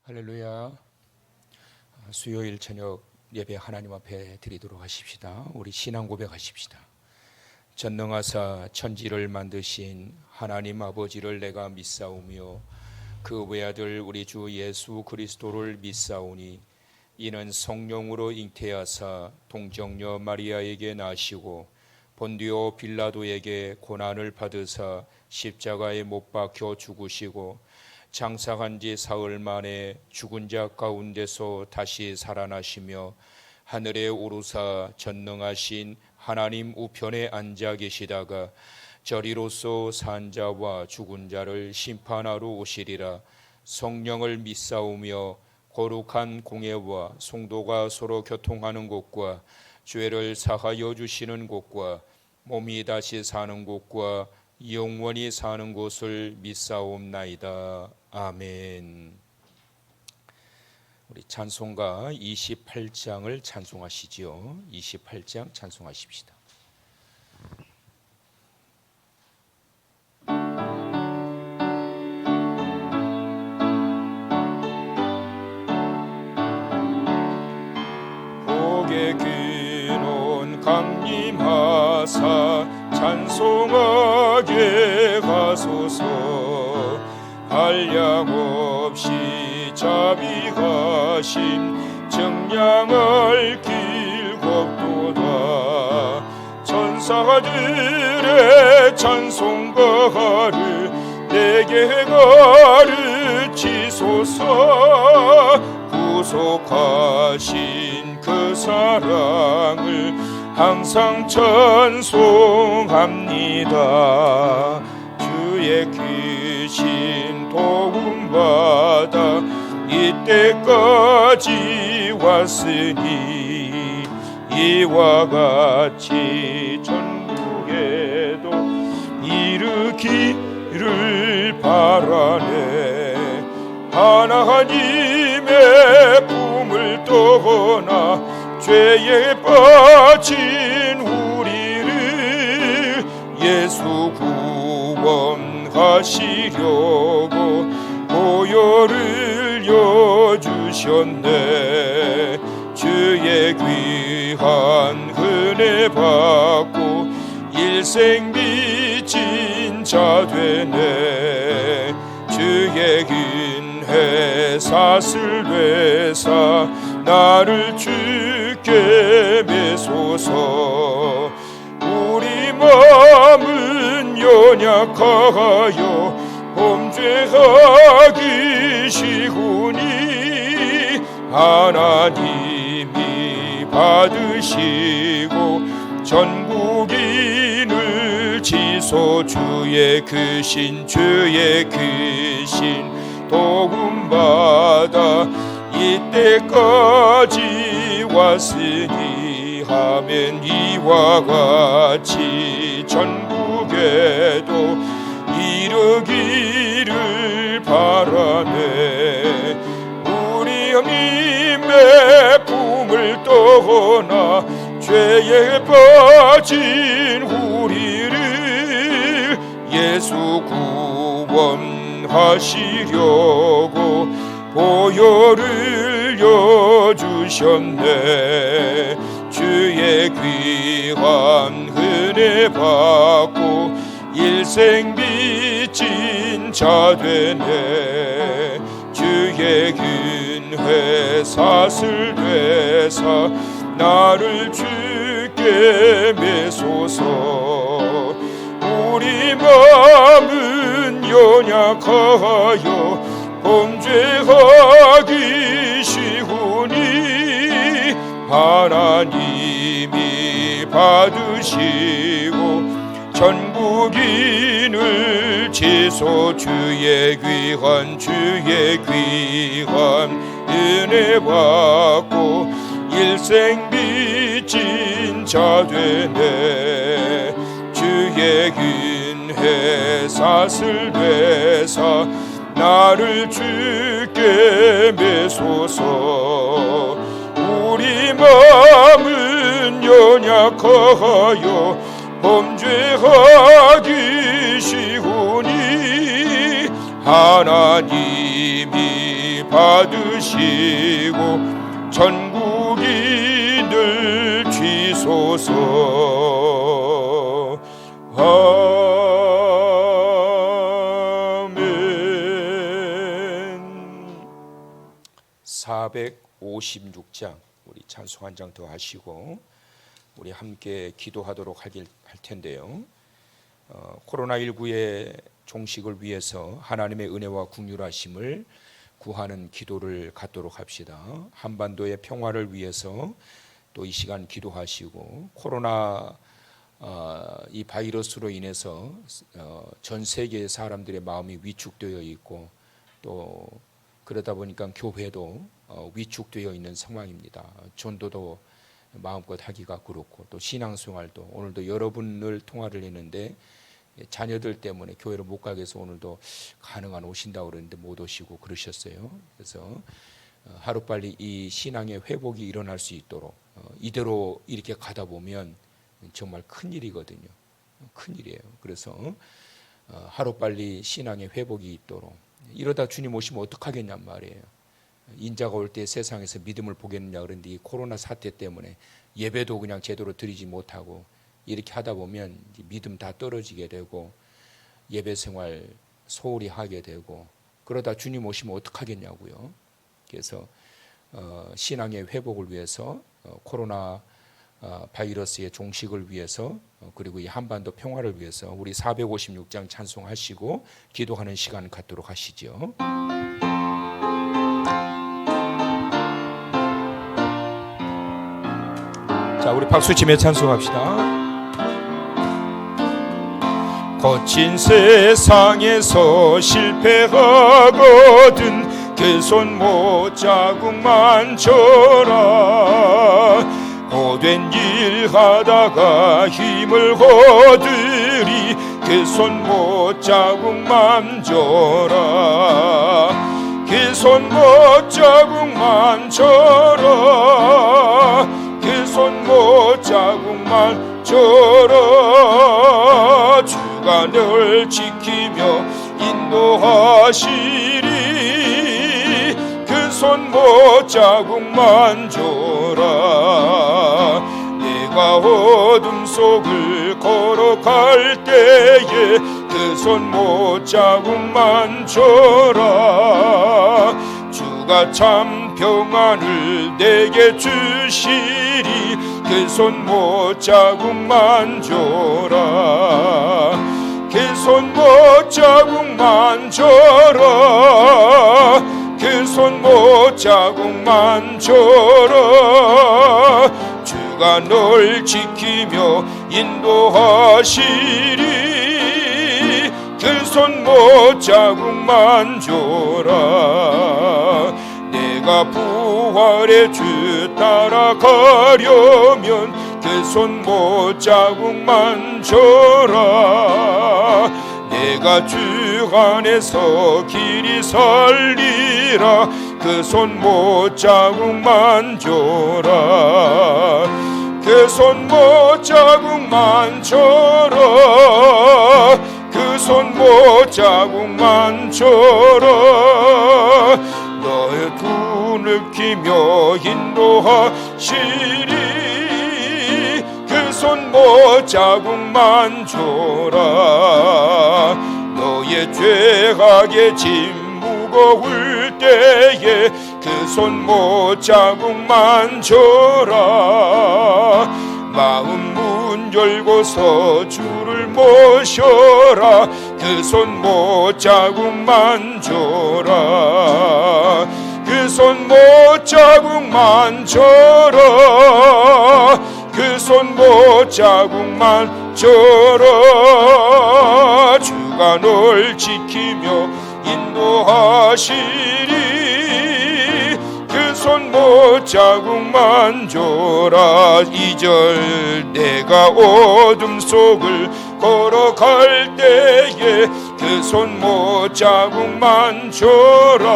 할렐루야. 수요일 저녁 예배 하나님 앞에 드리도록 하십시다. 우리 신앙 고백하십시다. 전능하사 천지를 만드신 하나님 아버지를 내가 믿사오며 그 외아들 우리 주 예수 그리스도를 믿사오니 이는 성령으로 잉태하사 동정녀 마리아에게 나시고 본디오 빌라도에게 고난을 받으사 십자가에 못 박혀 죽으시고 장사한 지 사흘 만에 죽은 자 가운데서 다시 살아나시며 하늘에 오르사 전능하신 하나님 우편에 앉아 계시다가 저리로서 산 자와 죽은 자를 심판하러 오시리라. 성령을 믿사오며 거룩한 공예와 성도가 서로 교통하는 곳과 죄를 사하여 주시는 곳과 몸이 다시 사는 곳과 영원히 사는 곳을 믿사옵나이다. 아멘. 우리 찬송가 28장을 찬송하시지요. 28장 찬송하십시다. 복의 기운 강림하사 찬송하게 가소서. 한량없이 자비하심 정량할 길겁도다. 천사들의 찬송가를 내게 가르치소서. 구속하신 그 사랑을 항상 찬송합니다. 주의 귀신 도움받아 이때까지 왔으니 이와 같이 천국에도 이르기를 바라네. 하나님의 품을 떠나 죄에 빠진 우리를 예수 구원하시려고 보혈을 여주셨네. 주의 귀한 은혜 받고 일생 빚진 자 되네. 주의 은혜 사슬 되사 나를 주께 매소서. 우리 마음은 연약하여 범죄하기 쉬우니 하나님이 받으시고 전국인을 지소. 주의 크신 도움받아 이때까지 왔으니 하면 이와 같이 전국에도 이르기를 바라네. 우리 형님의 품을 떠나 죄에 빠진 우리를 예수 구원하시려고 보혈을 여주셨네. 주의 귀한 은혜 받고 일생 빚진 자 되네. 주의 은혜 사슬 되사 나를 주께 매소서. 우리 마음은 연약하여 범죄하기 쉬우니 하나님이 받으시고 전국인을 지소. 주의 귀한 은혜 받고 일생 빚진 자 되네. 주의 은혜 사슬 되사 나를 주께 매소서. 우리 마음은 연약하여 범죄하기 쉬우니 하나님이 받으시고 전국이 늘 주소서. 아멘. 456장 우리 찬송 한 장 더 하시고 우리 함께 기도하도록 할 텐데요. 코로나19의 종식을 위해서 하나님의 은혜와 긍휼하심을 구하는 기도를 갖도록 합시다. 한반도의 평화를 위해서 또 이 시간 기도하시고, 코로나 이 바이러스로 인해서 전 세계의 사람들의 마음이 위축되어 있고, 또 그러다 보니까 교회도 위축되어 있는 상황입니다. 전도도 마음껏 하기가 그렇고, 또 신앙생활도, 오늘도 여러분을 통화를 했는데 자녀들 때문에 교회를 못 가게 해서 오늘도 가능한 오신다고 그랬는데 못 오시고 그러셨어요. 그래서 하루빨리 이 신앙의 회복이 일어날 수 있도록, 이대로 이렇게 가다 보면 정말 큰일이거든요. 큰일이에요. 그래서 하루빨리 신앙의 회복이 있도록, 이러다 주님 오시면 어떡하겠냔 말이에요. 인자가 올 때 세상에서 믿음을 보겠느냐 그런데, 이 코로나 사태 때문에 예배도 그냥 제대로 드리지 못하고 이렇게 하다 보면 믿음 다 떨어지게 되고 예배 생활 소홀히 하게 되고, 그러다 주님 오시면 어떡하겠냐고요. 그래서 신앙의 회복을 위해서, 코로나 바이러스의 종식을 위해서, 그리고 이 한반도 평화를 위해서 우리 456장 찬송하시고 기도하는 시간 갖도록 하시죠. 자, 우리 박수치며 찬송합시다. 거친 세상에서 실패하거든 그 손 못자국만 쳐라. 고된 일 하다가 힘을 거두리 그 손 못자국만 줘라. 그 손 못자국만 줘라. 그 손 못자국만 줘라. 주가 널 지키며 인도하시리. 그 손 못자국만 줘라. 내가 어둠 속을 걸어갈 때에 그 손 못자국만 줘라. 주가 참 평안을 내게 주시리. 그 손 못자국만 줘라. 그 손 못자국만 줘라. 그 손 못자국만 줘라. 주가 널 지키며 인도하시리. 그 손 못자국만 줘라. 내가 부활의 주 따라가려면 그 손 못자국만 줘라. 내가 주 안에서 길이 살리라. 그 손 못자국만 줘라. 그 손 못자국만 줘라. 그 손 못자국만 줘라. 너의 두 느끼며 인도하시리. 그 손 못자국만 줘라. 너의 죄악의 짐 무거울 때에 그 손 못자국만 줘라. 마음 문 열고서 주를 모셔라. 그 손 못자국만 줘라. 그 손 못자국만 줘라. 그 손 못자국만 줘라. 주가 널 지키며 인도하시리. 그 손 못자국만 줘라. 2절 내가 어둠 속을 걸어갈 때에 그 손 못자국만 줘라.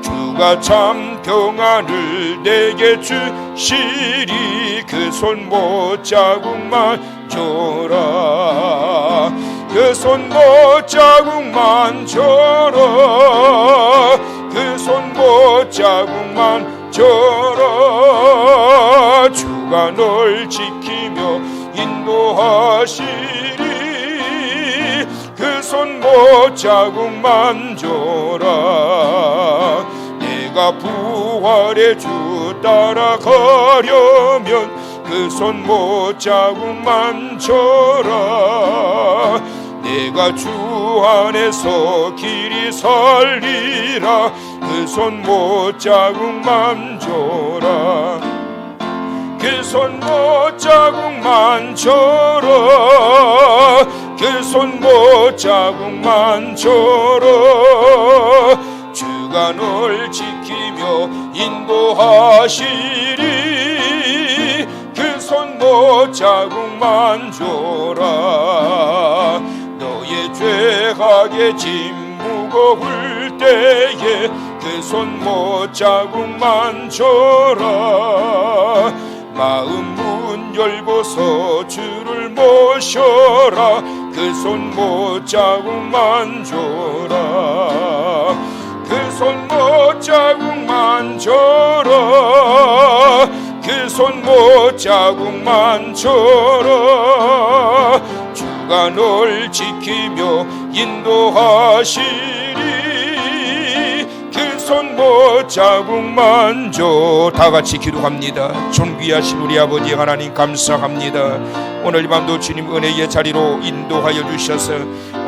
주가 참 평안을 내게 주시리. 그 손 못자국만 줘라. 그 손 못자국만 줘라. 그 손못자국만 져라. 주가 널 지키며 인도하시리. 그 손못자국만 져라. 내가 부활의 주 따라가려면 그 손못자국만 져라. 내가 주 안에서 길이 살리라. 그 손못자국만 져라. 그 손못자국만 져라. 그 손못자국만 져라. 주가 널 지키며 인도하시리. 그 손못자국만 줘라. 너의 죄악의 짐 무거울 때에 그 손못자국만 줘라. 마음 문 열고서 주를 모셔라. 그 손못자국만 줘라. 그 손못자국만 줘라. 그 손못자국만 줘라. 주가 널 지키며 인도하시리. 그 손못자국만 줘. 다같이 기도합니다. 존귀하신 우리 아버지 하나님 감사합니다. 오늘 이 밤도 주님 은혜의 자리로 인도하여 주셔서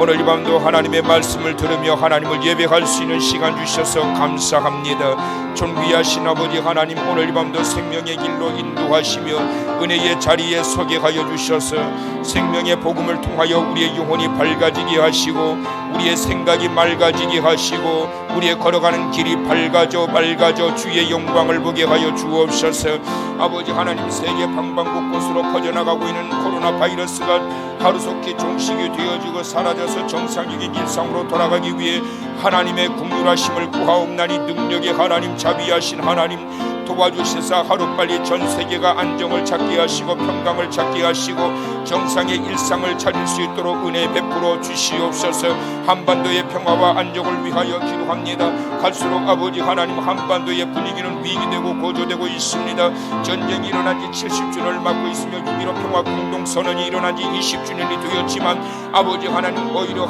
오늘 이 밤도 하나님의 말씀을 들으며 하나님을 예배할 수 있는 시간 주셔서 감사합니다. 존귀하신 아버지 하나님, 오늘 이 밤도 생명의 길로 인도하시며 은혜의 자리에 서게 하여 주셔서 생명의 복음을 통하여 우리의 영혼이 밝아지게 하시고 우리의 생각이 맑아지게 하시고 우리의 걸어가는 길이 밝아져 주의 영광을 보게 하여 주옵소서. 아버지 하나님, 세계 방방곳곳으로 퍼져나가고 있는 코로나 바이러스가 하루속히 종식이 되어지고 사라져서 정상적인 일상으로 돌아가기 위해 하나님의 국률하심을 구하옵나니 능력의 하나님, 자비하신 하나님 도와주시사 하루빨리 전 세계가 안정을 찾게 하시고 평강을 찾게 하시고 정상의 일상을 찾을 수 있도록 은혜 베풀어 주시옵소서. 한반도의 평화와 안정을 위하여 기도합니다. 갈수록 아버지 하나님, 한반도의 분위기는 위기되고 고조되고 있습니다. 전쟁이 일어난 지 70주년을 맞고 있으며 6.15 평화 공동선언이 일어난 지 20주년이 되었지만 아버지 하나님, 오히려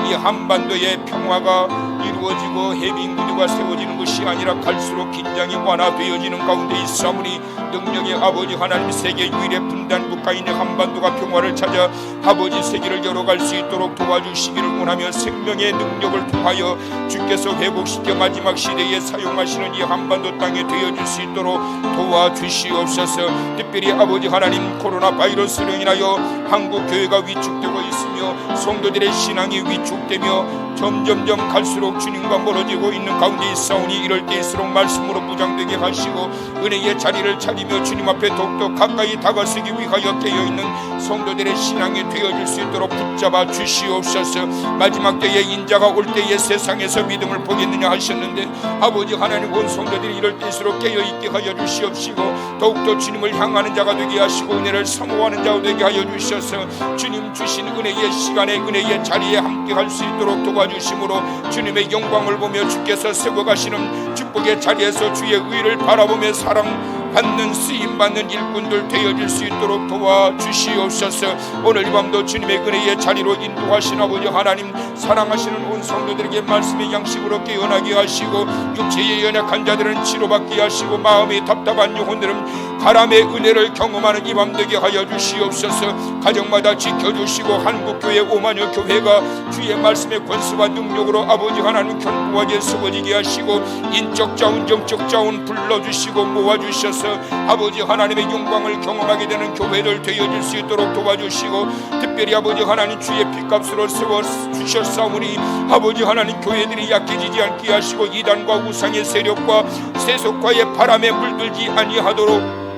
이 한반도의 평화가 이루어지고 해빙구조가 세워지는 것이 아니라 갈수록 긴장이 완화되어지는 가운데 있사오니 능력의 아버지 하나님, 세계 유일의 분단 국가인 한반도가 평화를 찾아 아버지 세계를 열어갈 수 있도록 도와주시기를 원하며 생명의 능력을 통하여 주께서 회복시켜 마지막 시대에 사용하시는 이 한반도 땅에 되어질 수 있도록 도와주시옵소서. 특별히 아버지 하나님, 코로나 바이러스로 인하여 한국 교회가 위축되고 있으며 성도들의 신앙이 위축되며 점점점 갈수록 주님과 멀어지고 있는 가운데 있사오니 이럴 때일수록 말씀으로 무장되게 하시고 은혜의 자리를 차리며 주님 앞에 더욱더 가까이 다가서기 위하여 깨어있는 성도들의 신앙이 되어질 수 있도록 붙잡아 주시옵소서. 마지막 때에 인자가 올 때에 세상에서 믿음을 보겠느냐 하셨는데 아버지 하나님, 온 성도들이 이럴 때일수록 깨어있게 하여 주시옵시고 더욱더 주님을 향하는 자가 되게 하시고 은혜를 사모하는 자가 되게 하여 주셔서 주님 주신 은혜의 시간에 은혜의 자리에 함께 할 수 있도록 도와주심으로 주님의 영광을 보며 주께서 세워 가시는 축복의 자리에서 주의 의를 바라보며 사랑받는 쓰임받는 일꾼들 되어질 수 있도록 도와주시옵소서. 오늘 이 밤도 주님의 은혜의 자리로 인도하신 아버지 하나님, 사랑하시는 온 성도들에게 말씀의 양식으로 깨어나게 하시고 육체의 연약한 자들은 치료받게 하시고 마음이 답답한 영혼들은 바람의 은혜를 경험하는 이 밤 되게 하여 주시옵소서. 가정마다 지켜주시고 한국교회 5만여 교회가 주의 말씀의 권세와 능력으로 아버지 하나님 견고하게 세워지게 하시고 인적 자원 정적 자원 불러주시고 모아주셔서 아버지 하나님의 영광을 경험하게 되는 교회들 되어질 수 있도록 도와주시고 특별히 아버지 하나님 주의 핏값으로 세워주셨사오니 아버지 하나님 교회들이 약해지지 않게 하시고 이단과 우상의 세력과 세속과의 바람에 물들지 아니하도록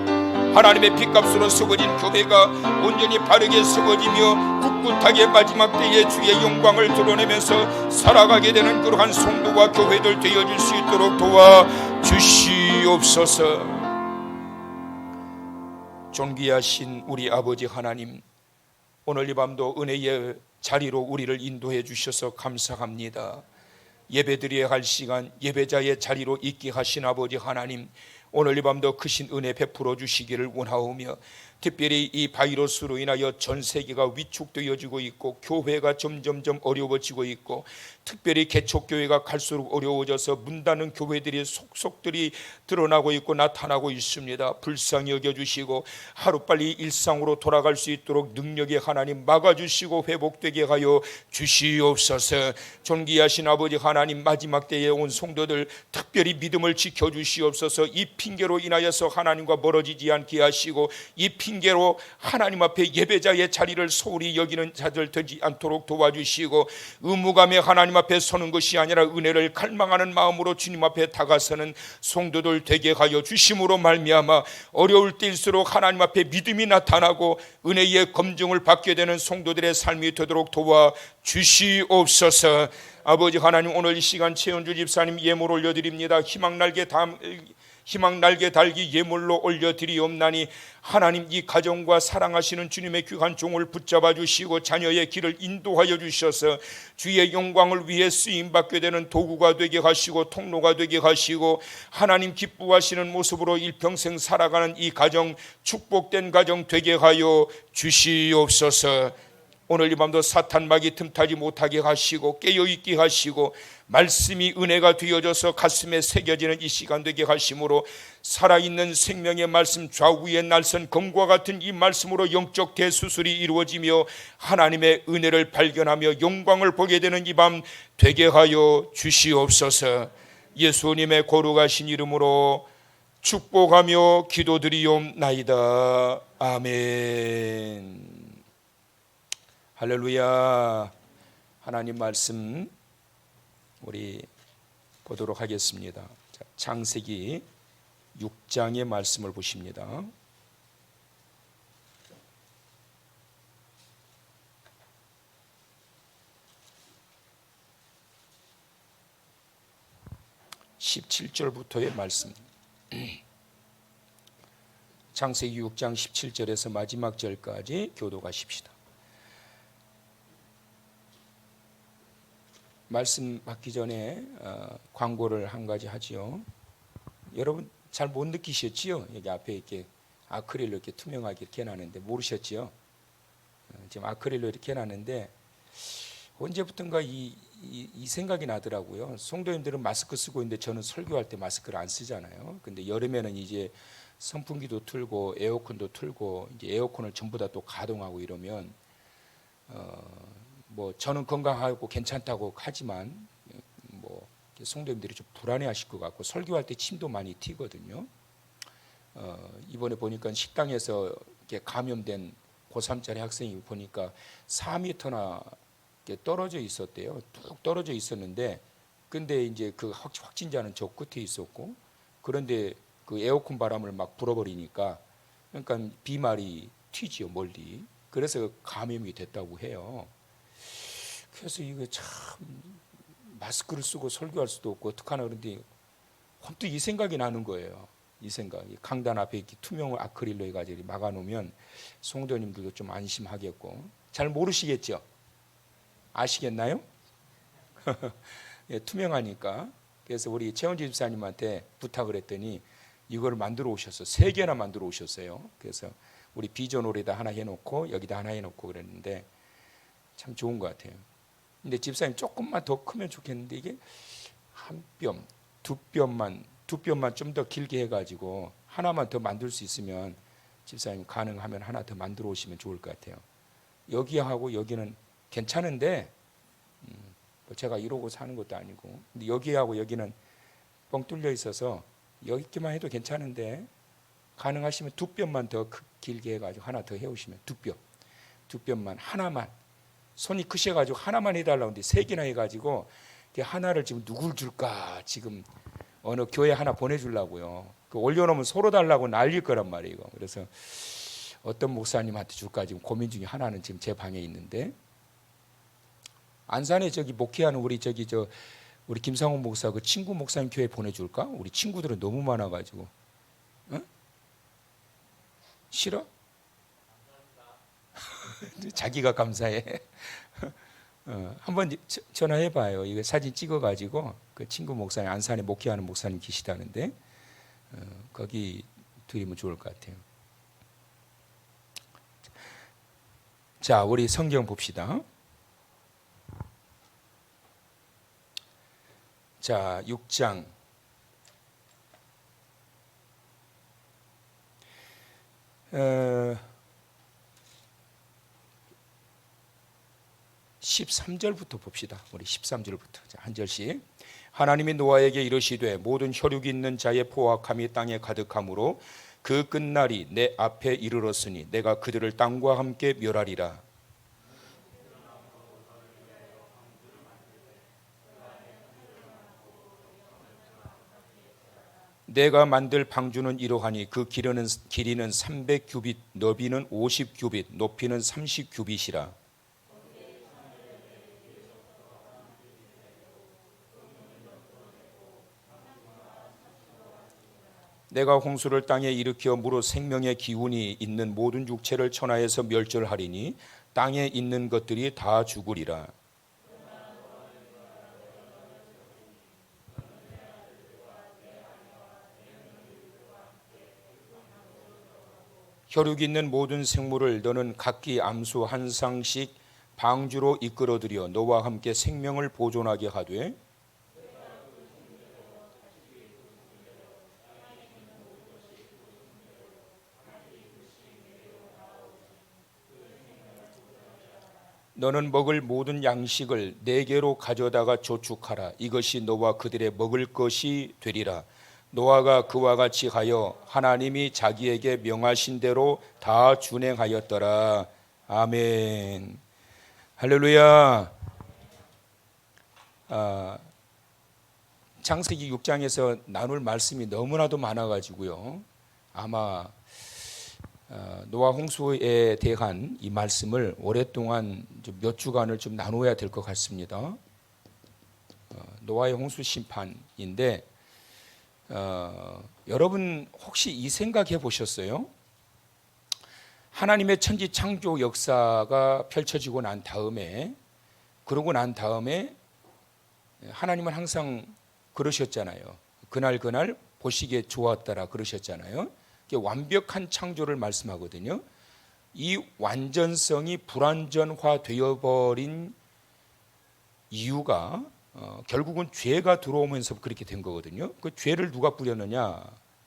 하나님의 핏값으로 세워진 교회가 온전히 바르게 세워지며 꿋꿋하게 마지막 때에 주의 영광을 드러내면서 살아가게 되는 그러한 성도와 교회들 되어질 수 있도록 도와주시옵소서. 존귀하신 우리 아버지 하나님, 오늘 이 밤도 은혜의 자리로 우리를 인도해 주셔서 감사합니다. 예배드려야 할 시간, 예배자의 자리로 있게 하신 아버지 하나님, 오늘 이 밤도 크신 은혜 베풀어 주시기를 원하오며, 특별히 이 바이러스로 인하여 전 세계가 위축되어지고 있고 교회가 점점점 어려워지고 있고, 특별히 개척교회가 갈수록 어려워져서 문 닫는 교회들이 속속들이 드러나고 있고 나타나고 있습니다. 불쌍히 여겨주시고 하루빨리 일상으로 돌아갈 수 있도록 능력의 하나님 막아주시고 회복되게 하여 주시옵소서. 존귀하신 아버지 하나님, 마지막 때에 온 성도들 특별히 믿음을 지켜주시옵소서. 이 핑계로 인하여서 하나님과 멀어지지 않게 하시고, 이 핑계로 하나님 앞에 예배자의 자리를 소홀히 여기는 자들 되지 않도록 도와주시고, 의무감에 하나님 앞에 서는 것이 아니라 은혜를 갈망하는 마음으로 주님 앞에 다가서는 성도들 되게 하여 주심으로 말미암아 어려울 때일수록 하나님 앞에 믿음이 나타나고 은혜의 검증을 받게 되는 성도들의 삶이 되도록 도와 주시옵소서. 아버지 하나님, 오늘 이 시간 최은주 집사님 예물 올려드립니다. 희망 날개 달기 예물로 올려드리옵나니, 하나님 이 가정과 사랑하시는 주님의 귀한 종을 붙잡아 주시고 자녀의 길을 인도하여 주셔서 주의 영광을 위해 쓰임받게 되는 도구가 되게 하시고 통로가 되게 하시고, 하나님 기뻐하시는 모습으로 일평생 살아가는 이 가정, 축복된 가정 되게 하여 주시옵소서. 오늘 이 밤도 사탄막이 틈타지 못하게 하시고 깨어있게 하시고, 말씀이 은혜가 되어져서 가슴에 새겨지는 이 시간 되게 하심으로, 살아있는 생명의 말씀 좌우의 날선 검과 같은 이 말씀으로 영적 대수술이 이루어지며 하나님의 은혜를 발견하며 영광을 보게 되는 이 밤 되게 하여 주시옵소서. 예수님의 거룩하신 이름으로 축복하며 기도드리옵나이다. 아멘. 할렐루야. 하나님 말씀 우리 보도록 하겠습니다. 창세기 6장의 말씀을 보십니다. (17절부터의) 말씀. 창세기 6장 17절에서 마지막 절까지 교도하십시다. 말씀 받기 전에 광고를 한 가지 하지요. 여러분 잘 못 느끼셨지요? 여기 앞에 이렇게 아크릴로 이렇게 투명하게 이렇게 해놨는데 모르셨지요? 지금 아크릴로 이렇게 해놨는데 언제부턴가 이 생각이 나더라고요. 성도님들은 마스크 쓰고 있는데 저는 설교할 때 마스크를 안 쓰잖아요. 근데 여름에는 이제 선풍기도 틀고 에어컨도 틀고 이제 에어컨을 전부 다 또 가동하고 이러면 뭐 저는 건강하고 괜찮다고 하지만 뭐 성도님들이 좀 불안해하실 것 같고, 설교할 때 침도 많이 튀거든요. 이번에 보니까 식당에서 이렇게 감염된 고3짜리 학생이 보니까 4m나 떨어져 있었대요. 뚝 떨어져 있었는데, 근데 이제 그 확진자는 저 끝에 있었고, 그런데 그 에어컨 바람을 막 불어버리니까 그러니까 비말이 튀지요, 멀리. 그래서 감염이 됐다고 해요. 그래서 이거 참 마스크를 쓰고 설교할 수도 없고 어떡하나, 그런데 헌뜩 이 생각이 나는 거예요. 이 생각이 강단 앞에 이렇게 투명 아크릴로 해가지고 막아놓으면 성도님들도 좀 안심하겠고. 잘 모르시겠죠? 아시겠나요? 예, 투명하니까. 그래서 우리 최원지 집사님한테 부탁을 했더니 이걸 만들어 오셨어요. 3개나 만들어 오셨어요. 그래서 우리 비전홀에다 하나 해놓고 여기다 하나 해놓고 그랬는데 참 좋은 것 같아요. 근데 집사님 조금만 더 크면 좋겠는데, 이게 한 뼘, 두 뼘만 좀 더 길게 해가지고 하나만 더 만들 수 있으면 집사님 가능하면 하나 더 만들어 오시면 좋을 것 같아요. 여기하고 여기는 괜찮은데 제가 이러고 사는 것도 아니고, 근데 여기하고 여기는 뻥 뚫려 있어서 여기만 해도 괜찮은데 가능하시면 2뼘만 더 길게 해가지고 하나 더 해오시면, 2뼘만 하나만. 손이 크셔가지고 하나만 해달라고 하는데 3개나 해가지고 하나를 지금 누굴 줄까, 지금 어느 교회 하나 보내주려고요. 그 올려놓으면 서로 달라고 난릴 거란 말이에요. 그래서 어떤 목사님한테 줄까 지금 고민 중에 하나는 지금 제 방에 있는데, 안산에 저기 목회하는 우리 김상훈 목사 그 친구 목사님 교회 보내줄까? 우리 친구들은 너무 많아가지고. 응? 싫어? 자기가 감사해. 한번 전화해봐요. 이거 사진 찍어가지고 그 친구 목사님 안산에 목회하는 목사님 계시다는데 거기 드리면 좋을 것 같아요. 자, 우리 성경 봅시다. 자, 6장 13절부터 봅시다. 우리 13절부터 한 절씩. 하나님이 노아에게 이르시되 모든 혈육이 있는 자의 포악함이 땅에 가득하므로 그 끝날이 내 앞에 이르렀으니 내가 그들을 땅과 함께 멸하리라. 내가 만들 방주는 이러하니 그 길이는 300규빗, 너비는 50규빗, 높이는 30규빗이라. 내가 홍수를 땅에 일으켜 무릇 생명의 기운이 있는 모든 육체를 천하에서 멸절하리니 땅에 있는 것들이 다 죽으리라. 혈육 있는 모든 생물을 너는 각기 암수 한 쌍씩 방주로 이끌어들여 너와 함께 생명을 보존하게 하되 너는 먹을 모든 양식을 네개로 가져다가 저축하라. 이것이 너와 그들의 먹을 것이 되리라. 노아가 그와 같이 하여 하나님이 자기에게 명하신 대로 다 준행하였더라. 아멘. 할렐루야. 창세기 6장에서 나눌 말씀이 너무나도 많아가지고요. 아마 노아 홍수에 대한 이 말씀을 오랫동안 몇 주간을 좀 나눠야 될 것 같습니다. 노아의 홍수 심판인데 여러분 혹시 이 생각해 보셨어요? 하나님의 천지 창조 역사가 펼쳐지고 난 다음에 그러고 난 다음에 하나님은 항상 그러셨잖아요. 그날 보시기에 좋았더라 그러셨잖아요. 완벽한 창조를 말씀하거든요. 이 완전성이 불완전화 되어버린 이유가 결국은 죄가 들어오면서 그렇게 된 거거든요. 그 죄를 누가 뿌렸느냐?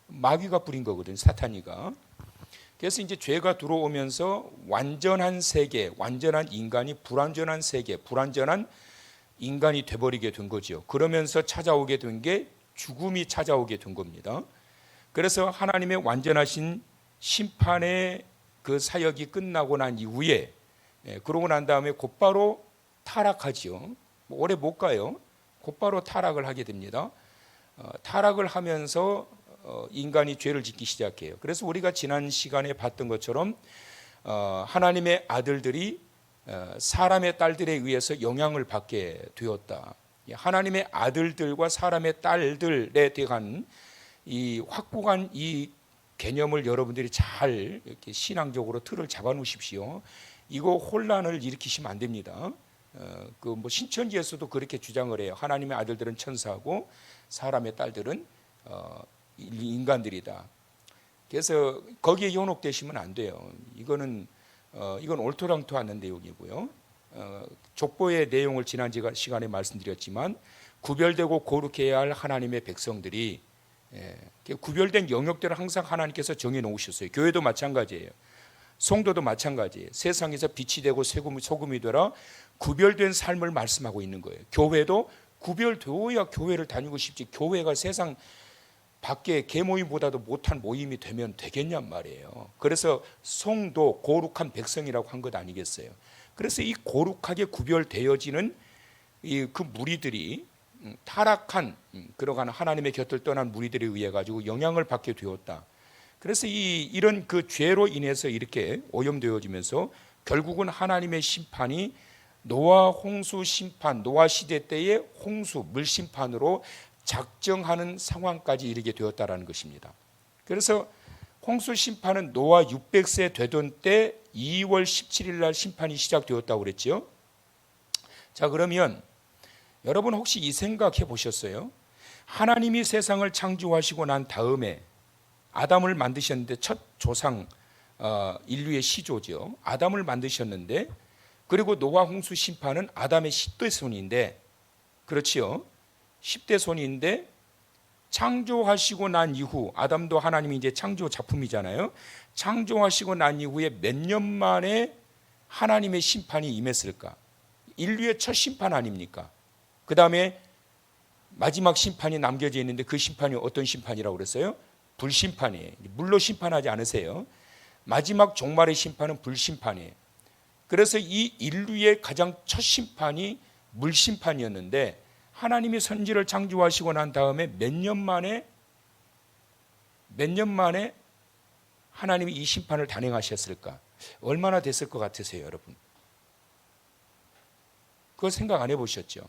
마귀가 뿌린 거거든요. 사탄이가. 그래서 이제 죄가 들어오면서 완전한 세계, 완전한 인간이 불완전한 세계, 불완전한 인간이 돼버리게 된 거죠. 그러면서 찾아오게 된 게 죽음이 찾아오게 된 겁니다. 그래서 하나님의 완전하신 심판의 그 사역이 끝나고 난 이후에 그러고 난 다음에 곧바로 타락하지요. 오래 못 가요. 곧바로 타락을 하게 됩니다. 타락을 하면서 인간이 죄를 짓기 시작해요. 그래서 우리가 지난 시간에 봤던 것처럼 하나님의 아들들이 사람의 딸들에 의해서 영향을 받게 되었다. 하나님의 아들들과 사람의 딸들에 대한 이 확고한 이 개념을 여러분들이 잘 이렇게 신앙적으로 틀을 잡아 놓으십시오. 이거 혼란을 일으키시면 안 됩니다. 그 뭐 신천지에서도 그렇게 주장을 해요. 하나님의 아들들은 천사고 사람의 딸들은 인간들이다. 그래서 거기에 현혹되시면 안 돼요. 이건 옳토랑토 않는 내용이고요. 족보의 내용을 지난 시간에 말씀드렸지만 구별되고 거룩해야 할 하나님의 백성들이 구별된 영역들을 항상 하나님께서 정해 놓으셨어요. 교회도 마찬가지예요. 성도도 마찬가지예요. 세상에서 빛이 되고 소금이 되라 구별된 삶을 말씀하고 있는 거예요. 교회도 구별되어야 교회를 다니고 싶지 교회가 세상 밖에 개모임보다도 못한 모임이 되면 되겠냔 말이에요. 그래서 성도 거룩한 백성이라고 한 것 아니겠어요. 그래서 이 거룩하게 구별되어지는 그 무리들이 타락한 그러한 하나님의 곁을 떠난 무리들에 의해 가지고 영향을 받게 되었다. 그래서 이런 그 죄로 인해서 이렇게 오염되어지면서 결국은 하나님의 심판이 노아 홍수 심판, 노아 시대 때의 홍수 물심판으로 작정하는 상황까지 이르게 되었다라는 것입니다. 그래서 홍수 심판은 노아 600세 되던 때 2월 17일 날 심판이 시작되었다고 그랬죠. 자, 그러면 여러분 혹시 이 생각해 보셨어요? 하나님이 세상을 창조하시고 난 다음에 아담을 만드셨는데, 첫 조상, 인류의 시조죠. 아담을 만드셨는데, 그리고 노아 홍수 심판은 아담의 10대 손인데, 그렇지요? 10대 손인데 창조하시고 난 이후, 아담도 하나님이 이제 창조 작품이잖아요. 창조하시고 난 이후에 몇 년 만에 하나님의 심판이 임했을까? 인류의 첫 심판 아닙니까? 그 다음에 마지막 심판이 남겨져 있는데, 그 심판이 어떤 심판이라고 그랬어요? 불심판이에요. 물로 심판하지 않으세요. 마지막 종말의 심판은 불심판이에요. 그래서 이 인류의 가장 첫 심판이 물심판이었는데, 하나님이 선지를 창조하시고 난 다음에 몇 년 만에 하나님이 이 심판을 단행하셨을까? 얼마나 됐을 것 같으세요, 여러분? 그거 생각 안 해보셨죠?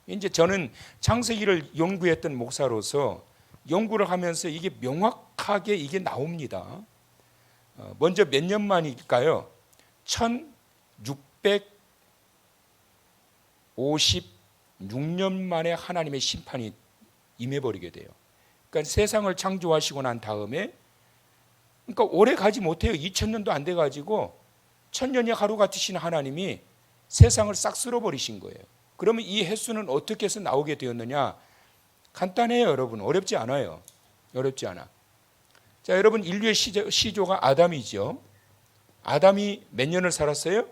이제 저는 창세기를 연구했던 목사로서 연구를 하면서 이게 명확하게 이게 나옵니다. 먼저 몇 년 만일까요? 1656년 만에 하나님의 심판이 임해버리게 돼요. 그러니까 세상을 창조하시고 난 다음에, 그러니까 오래 가지 못해요. 2000년도 안 돼가지고 1000년이 하루 같으신 하나님이 세상을 싹 쓸어버리신 거예요. 그러면 이 횟수는 어떻게 해서 나오게 되었느냐? 간단해요, 여러분. 어렵지 않아요. 어렵지 않아. 자, 여러분, 인류의 시조가 아담이죠. 아담이 몇 년을 살았어요?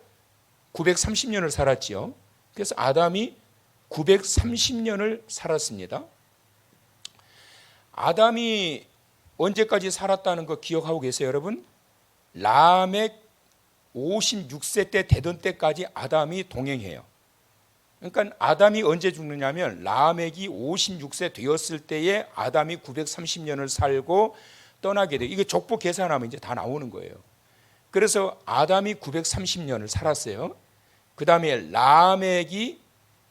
930년을 살았지요. 그래서 아담이 930년을 살았습니다. 아담이 언제까지 살았다는 거 기억하고 계세요, 여러분? 라멕 56세 때 되던 때까지 아담이 동행해요. 그러니까 아담이 언제 죽느냐면, 라멕이 56세 되었을 때에 아담이 930년을 살고 떠나게 돼요. 이게 족보 계산하면 이제 다 나오는 거예요. 그래서 아담이 930년을 살았어요. 그 다음에 라멕이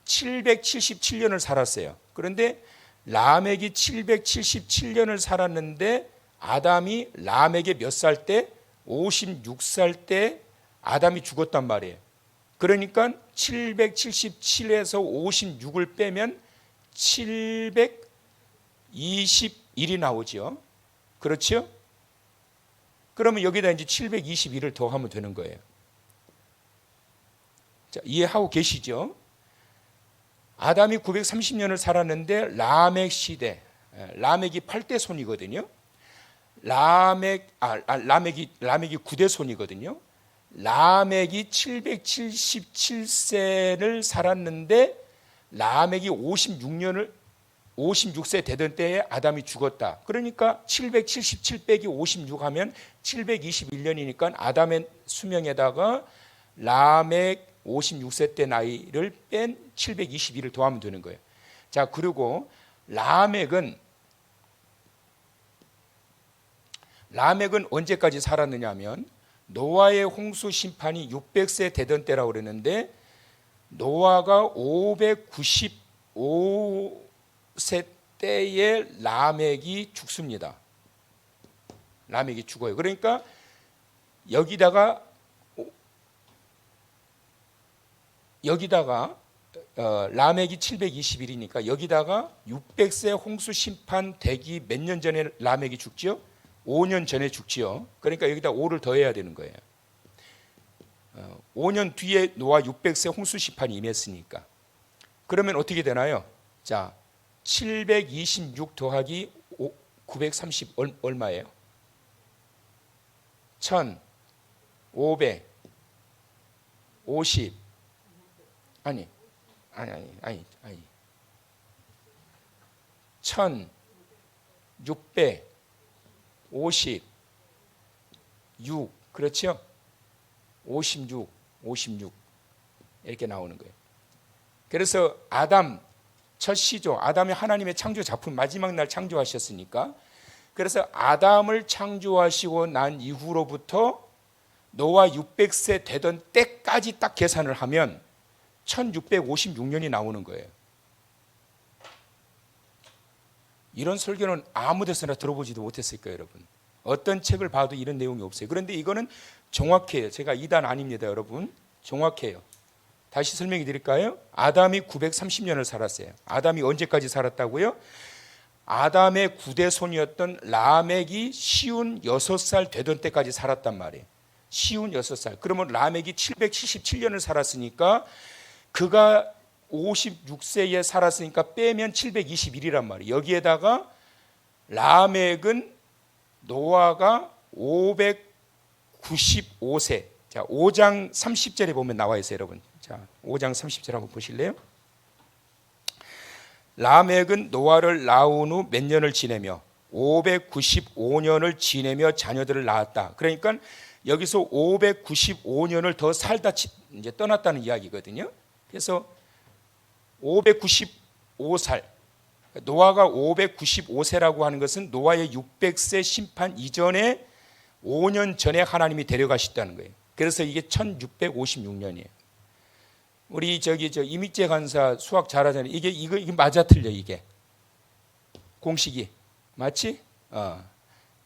777년을 살았어요. 그런데 라멕이 777년을 살았는데, 아담이 라멕의 몇 살 때? 56살 때 아담이 죽었단 말이에요. 그러니까 777에서 56을 빼면 721이 나오죠. 그렇죠? 그러면 여기다 이제 721을 더하면 되는 거예요. 자, 이해하고 계시죠? 아담이 930년을 살았는데 라멕 시대, 라멕이 8대 손이거든요. 라멕이 9대 손이거든요. 라멕이 777세를 살았는데, 라멕이 56세 되던 때에 아담이 죽었다. 그러니까 777 빼기 56 하면 721년이니까 아담의 수명에다가 라멕 56세 때 나이를 뺀 721을 더하면 되는 거예요. 자, 그리고 라멕은 언제까지 살았느냐 하면, 노아의 홍수 심판이 600세 되던 때라고 그랬는데, 노아가 595세 때에 라멕이 죽습니다. 라멕이 죽어요. 그러니까 여기다가 라멕이 721이니까 여기다가 600세 홍수 심판 되기 몇 년 전에 라멕이 죽지요? 5년 전에 죽지요. 그러니까 여기다 5를 더해야 되는 거예요. 5년 뒤에 노아 600세 홍수 심판이 임했으니까. 그러면 어떻게 되나요? 자, 726 더하기 930 얼마예요? 1550 아니 1656 그렇죠? 56 이렇게 나오는 거예요. 그래서 아담 첫 시조, 아담이 하나님의 창조 작품 마지막 날 창조하셨으니까, 그래서 아담을 창조하시고 난 이후로부터 노아 600세 되던 때까지 딱 계산을 하면 1656년이 나오는 거예요. 이런 설교는 아무 데서나 들어보지도 못했을 거예요, 여러분. 어떤 책을 봐도 이런 내용이 없어요. 그런데 이거는 정확해요. 제가 이단 아닙니다, 여러분. 정확해요. 다시 설명해 드릴까요? 아담이 930년을 살았어요. 아담이 언제까지 살았다고요? 아담의 구대손이었던 라멕이 쉬운 6살 되던 때까지 살았단 말이에요. 쉬운 6살. 그러면 라멕이 777년을 살았으니까 그가 56세에 살았으니까 빼면 721이란 말이에요. 여기에다가 라멕은 노아가 595세. 자, 5장 30절에 보면 나와 있어요, 여러분. 자, 5장 30절 한번 보실래요? 라멕은 노아를 낳은 후 몇 년을 지내며 595년을 지내며 자녀들을 낳았다. 그러니까 여기서 595년을 더 살다 이제 떠났다는 이야기거든요. 그래서 595살, 노아가 595세라고 하는 것은 노아의 600세 심판 이전에 5년 전에 하나님이 데려가셨다는 거예요. 그래서 이게 1656년이에요. 우리 이미재 간사 수학 잘하잖아요. 이게 맞아 틀려 이게 공식이 맞지?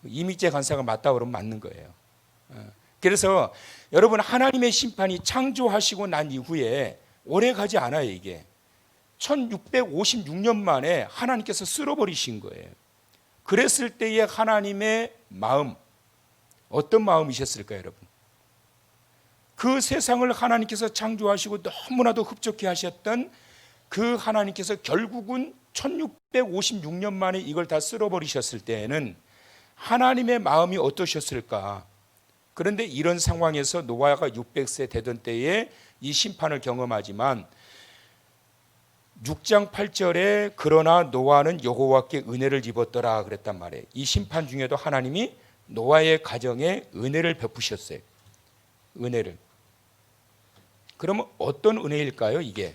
이미재 간사가 맞다 그러면 맞는 거예요. 그래서 여러분 하나님의 심판이 창조하시고 난 이후에 오래 가지 않아요. 이게 1656년 만에 하나님께서 쓸어버리신 거예요. 그랬을 때의 하나님의 마음 어떤 마음이셨을까요, 여러분? 그 세상을 하나님께서 창조하시고 너무나도 흡족해 하셨던 그 하나님께서 결국은 1656년 만에 이걸 다 쓸어버리셨을 때에는 하나님의 마음이 어떠셨을까? 그런데 이런 상황에서 노아가 600세 되던 때에 이 심판을 경험하지만 6장 8절에 그러나 노아는 여호와께 은혜를 입었더라 그랬단 말이에요. 이 심판 중에도 하나님이 노아의 가정에 은혜를 베푸셨어요. 은혜를. 그러면 어떤 은혜일까요? 이게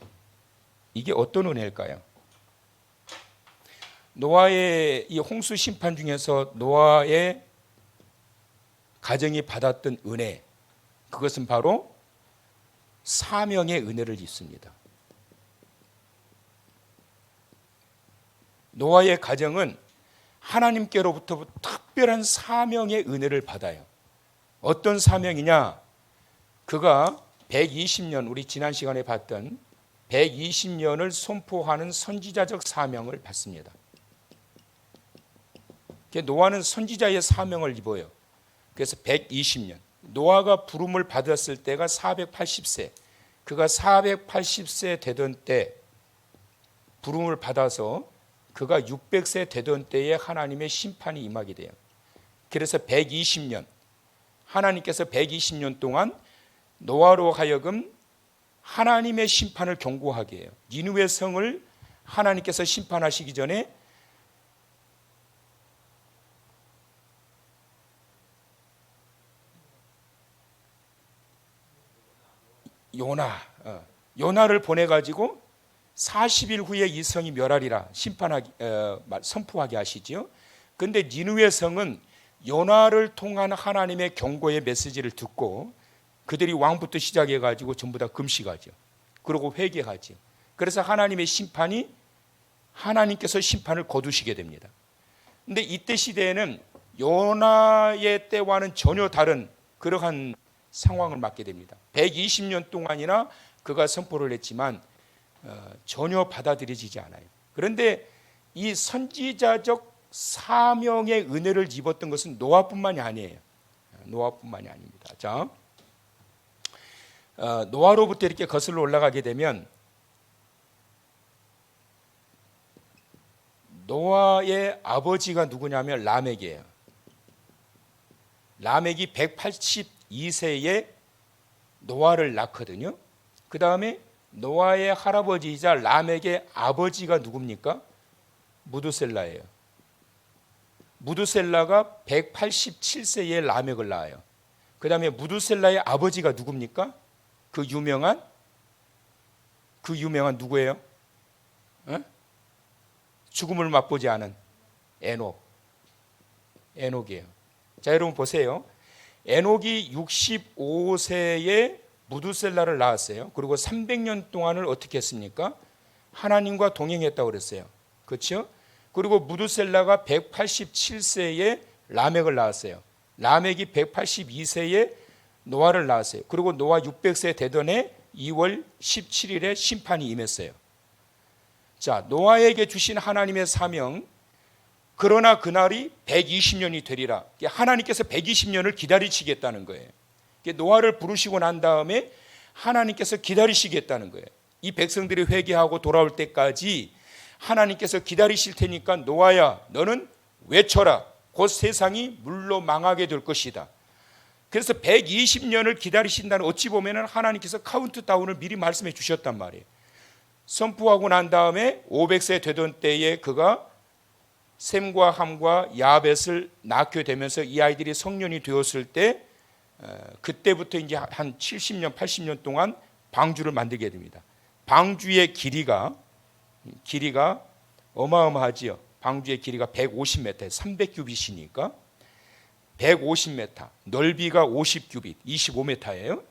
어떤 은혜일까요? 노아의 이 홍수 심판 중에서 노아의 가정이 받았던 은혜, 그것은 바로 사명의 은혜를 입습니다. 노아의 가정은 하나님께로부터 특별한 사명의 은혜를 받아요. 어떤 사명이냐? 그가 120년, 우리 지난 시간에 봤던 120년을 선포하는 선지자적 사명을 받습니다. 노아는 선지자의 사명을 입어요. 그래서 120년. 노아가 부름을 받았을 때가 480세. 그가 480세 되던 때 부름을 받아서 그가 600세 되던 때에 하나님의 심판이 임하게 돼요. 그래서 120년, 하나님께서 120년 동안 노아로 하여금 하나님의 심판을 경고하게 해요. 니느웨 성을 하나님께서 심판하시기 전에 요나를 보내가지고 40일 후에 이 성이 멸하리라 선포하게 하시지요. 그런데 니느웨 성은 요나를 통한 하나님의 경고의 메시지를 듣고 그들이 왕부터 시작해가지고 전부 다 금식하죠. 그리고 회개하죠. 그래서 하나님의 심판이 하나님께서 심판을 거두시게 됩니다. 그런데 이때 시대에는 요나의 때와는 전혀 다른 그러한 상황을 맞게 됩니다. 120년 동안이나 그가 선포를 했지만 전혀 받아들여지지 않아요. 그런데 이 선지자적 사명의 은혜를 입었던 것은 노아뿐만이 아니에요. 노아뿐만이 아닙니다. 자, 노아로부터 이렇게 거슬러 올라가게 되면 노아의 아버지가 누구냐면 라멕이에요. 라멕이 182세에 노아를 낳거든요. 그 다음에 노아의 할아버지이자 라멕의 아버지가 누굽니까? 무두셀라예요. 무두셀라가 187세에 라멕을 낳아요. 그 다음에 무두셀라의 아버지가 누굽니까? 그 유명한 누구예요? 죽음을 맛보지 않은 에녹이에요. 자, 여러분 보세요. 에녹이 65세에 무두셀라를 낳았어요. 그리고 300년 동안을 어떻게 했습니까? 하나님과 동행했다고 그랬어요. 그렇죠? 그리고 무두셀라가 187세에 라멕을 낳았어요. 라멕이 182세에 노아를 낳았어요. 그리고 노아 600세 되던 해 2월 17일에 심판이 임했어요. 자, 노아에게 주신 하나님의 사명, 그러나 그날이 120년이 되리라. 하나님께서 120년을 기다리시겠다는 거예요. 노아를 부르시고 난 다음에 하나님께서 기다리시겠다는 거예요. 이 백성들이 회개하고 돌아올 때까지 하나님께서 기다리실 테니까 노아야, 너는 외쳐라. 곧 세상이 물로 망하게 될 것이다. 그래서 120년을 기다리신다는, 어찌 보면 하나님께서 카운트다운을 미리 말씀해 주셨단 말이에요. 선포하고 난 다음에 500세 되던 때에 그가 셈과 함과 야벳을 낳게 되면서 이 아이들이 성년이 되었을 때, 그때부터 이제 한 70년 80년 동안 방주를 만들게 됩니다. 방주의 길이가 어마어마하지요. 방주의 길이가 150m, 300규빗이니까 150m, 넓이가 50규빗, 25m예요.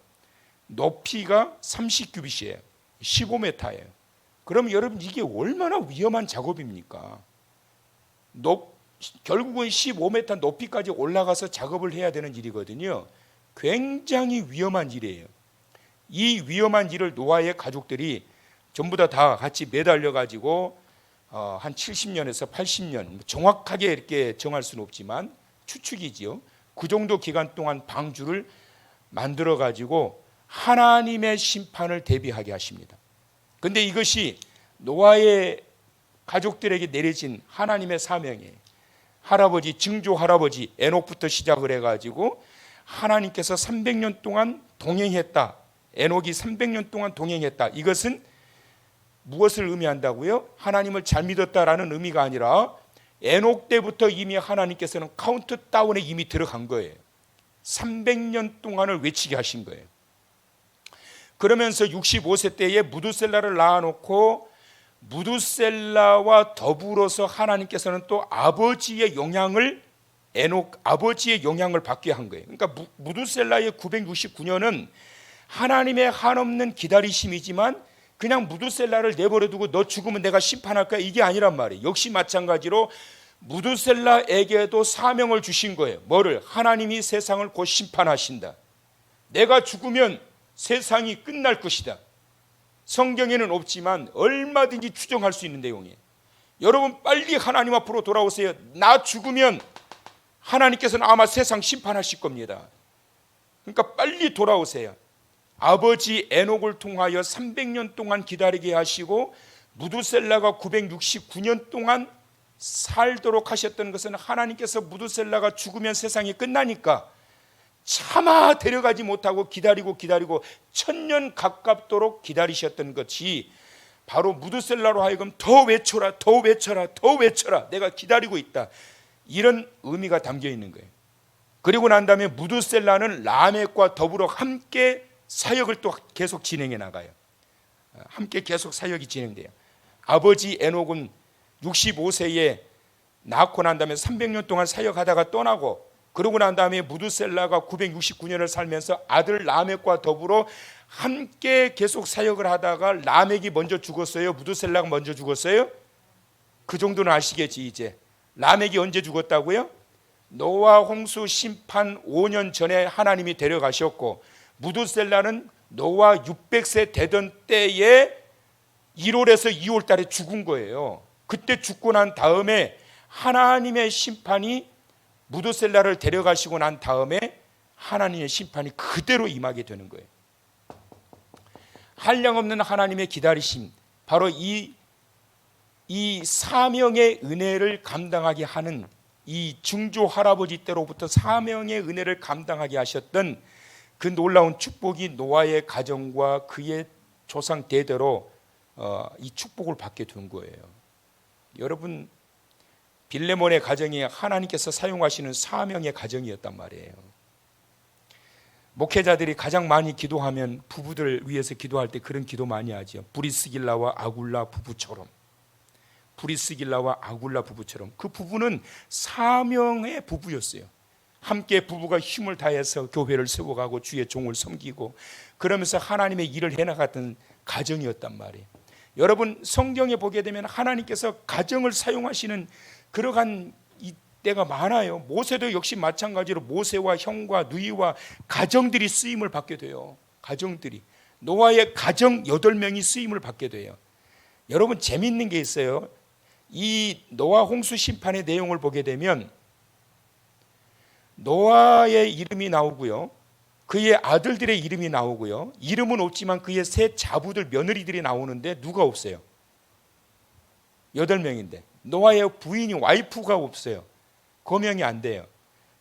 높이가 30규빗이에요. 15m예요. 그럼 여러분, 이게 얼마나 위험한 작업입니까? 결국은 15m 높이까지 올라가서 작업을 해야 되는 일이거든요. 굉장히 위험한 일이에요. 이 위험한 일을 노아의 가족들이 전부 다 같이 매달려 가지고 한 70년에서 80년, 정확하게 이렇게 정할 수는 없지만 추측이지요. 그 정도 기간 동안 방주를 만들어 가지고 하나님의 심판을 대비하게 하십니다. 그런데 이것이 노아의 가족들에게 내려진 하나님의 사명이에요. 할아버지, 증조 할아버지 에녹부터 시작을 해가지고 하나님께서 300년 동안 동행했다. 에녹이 300년 동안 동행했다. 이것은 무엇을 의미한다고요? 하나님을 잘 믿었다라는 의미가 아니라 에녹 때부터 이미 하나님께서는 카운트다운에 이미 들어간 거예요. 300년 동안을 외치게 하신 거예요. 그러면서 65세 때에 무두셀라를 낳아놓고 무두셀라와 더불어서 하나님께서는 또 아버지의 영향을 받게 한 거예요. 그러니까 무두셀라의 969년은 하나님의 한없는 기다리심이지만 그냥 무두셀라를 내버려두고 너 죽으면 내가 심판할 거야, 이게 아니란 말이에요. 역시 마찬가지로 무두셀라에게도 사명을 주신 거예요. 뭐를? 하나님이 세상을 곧 심판하신다. 내가 죽으면 세상이 끝날 것이다. 성경에는 없지만 얼마든지 추정할 수 있는 내용이에요. 여러분, 빨리 하나님 앞으로 돌아오세요. 나 죽으면 하나님께서는 아마 세상 심판하실 겁니다. 그러니까 빨리 돌아오세요. 아버지 에녹을 통하여 300년 동안 기다리게 하시고 무두셀라가 969년 동안 살도록 하셨던 것은 하나님께서 무두셀라가 죽으면 세상이 끝나니까 차마 데려가지 못하고 기다리고 1000년 가깝도록 기다리셨던 것이 바로 무두셀라로 하여금 더 외쳐라, 더 외쳐라, 더 외쳐라, 내가 기다리고 있다, 이런 의미가 담겨 있는 거예요. 그리고 난 다음에 무두셀라는 라멕과 더불어 함께 사역을 또 계속 진행해 나가요. 함께 계속 사역이 진행돼요. 아버지 에녹은 65세에 낳고 난 다음에 300년 동안 사역하다가 떠나고, 그러고 난 다음에 무두셀라가 969년을 살면서 아들 라멕과 더불어 함께 계속 사역을 하다가 라멕이 먼저 죽었어요? 무두셀라가 먼저 죽었어요? 그 정도는 아시겠지. 이제 라멕이 언제 죽었다고요? 노아 홍수 심판 5년 전에 하나님이 데려가셨고, 무두셀라는 노아 600세 되던 때에 1월에서 2월 달에 죽은 거예요. 그때 죽고 난 다음에 하나님의 심판이 무두셀라를 데려가시고 난 다음에 하나님의 심판이 그대로 임하게 되는 거예요. 한량없는 하나님의 기다리심, 바로 이 사명의 은혜를 감당하게 하는, 이 증조 할아버지 때로부터 사명의 은혜를 감당하게 하셨던 그 놀라운 축복이 노아의 가정과 그의 조상 대대로 이 축복을 받게 된 거예요. 여러분, 빌레몬의 가정이 하나님께서 사용하시는 사명의 가정이었단 말이에요. 목회자들이 가장 많이 기도하면 부부들 위해서 기도할 때 그런 기도 많이 하죠. 브리스길라와 아굴라 부부처럼. 브리스길라와 아굴라 부부처럼. 그 부부는 사명의 부부였어요. 함께 부부가 힘을 다해서 교회를 세워가고 주의 종을 섬기고 그러면서 하나님의 일을 해나갔던 가정이었단 말이에요. 여러분, 성경에 보게 되면 하나님께서 가정을 사용하시는 그러한 때가 많아요. 모세도 역시 마찬가지로 모세와 형과 누이와 가정들이 쓰임을 받게 돼요. 가정들이. 노아의 가정 8명이 쓰임을 받게 돼요. 여러분 재미있는 게 있어요. 이 노아 홍수 심판의 내용을 보게 되면 노아의 이름이 나오고요, 그의 아들들의 이름이 나오고요, 이름은 없지만 그의 세 자부들 며느리들이 나오는데 누가 없어요? 8명인데 노아의 부인이 와이프가 없어요. 거명이 안 돼요.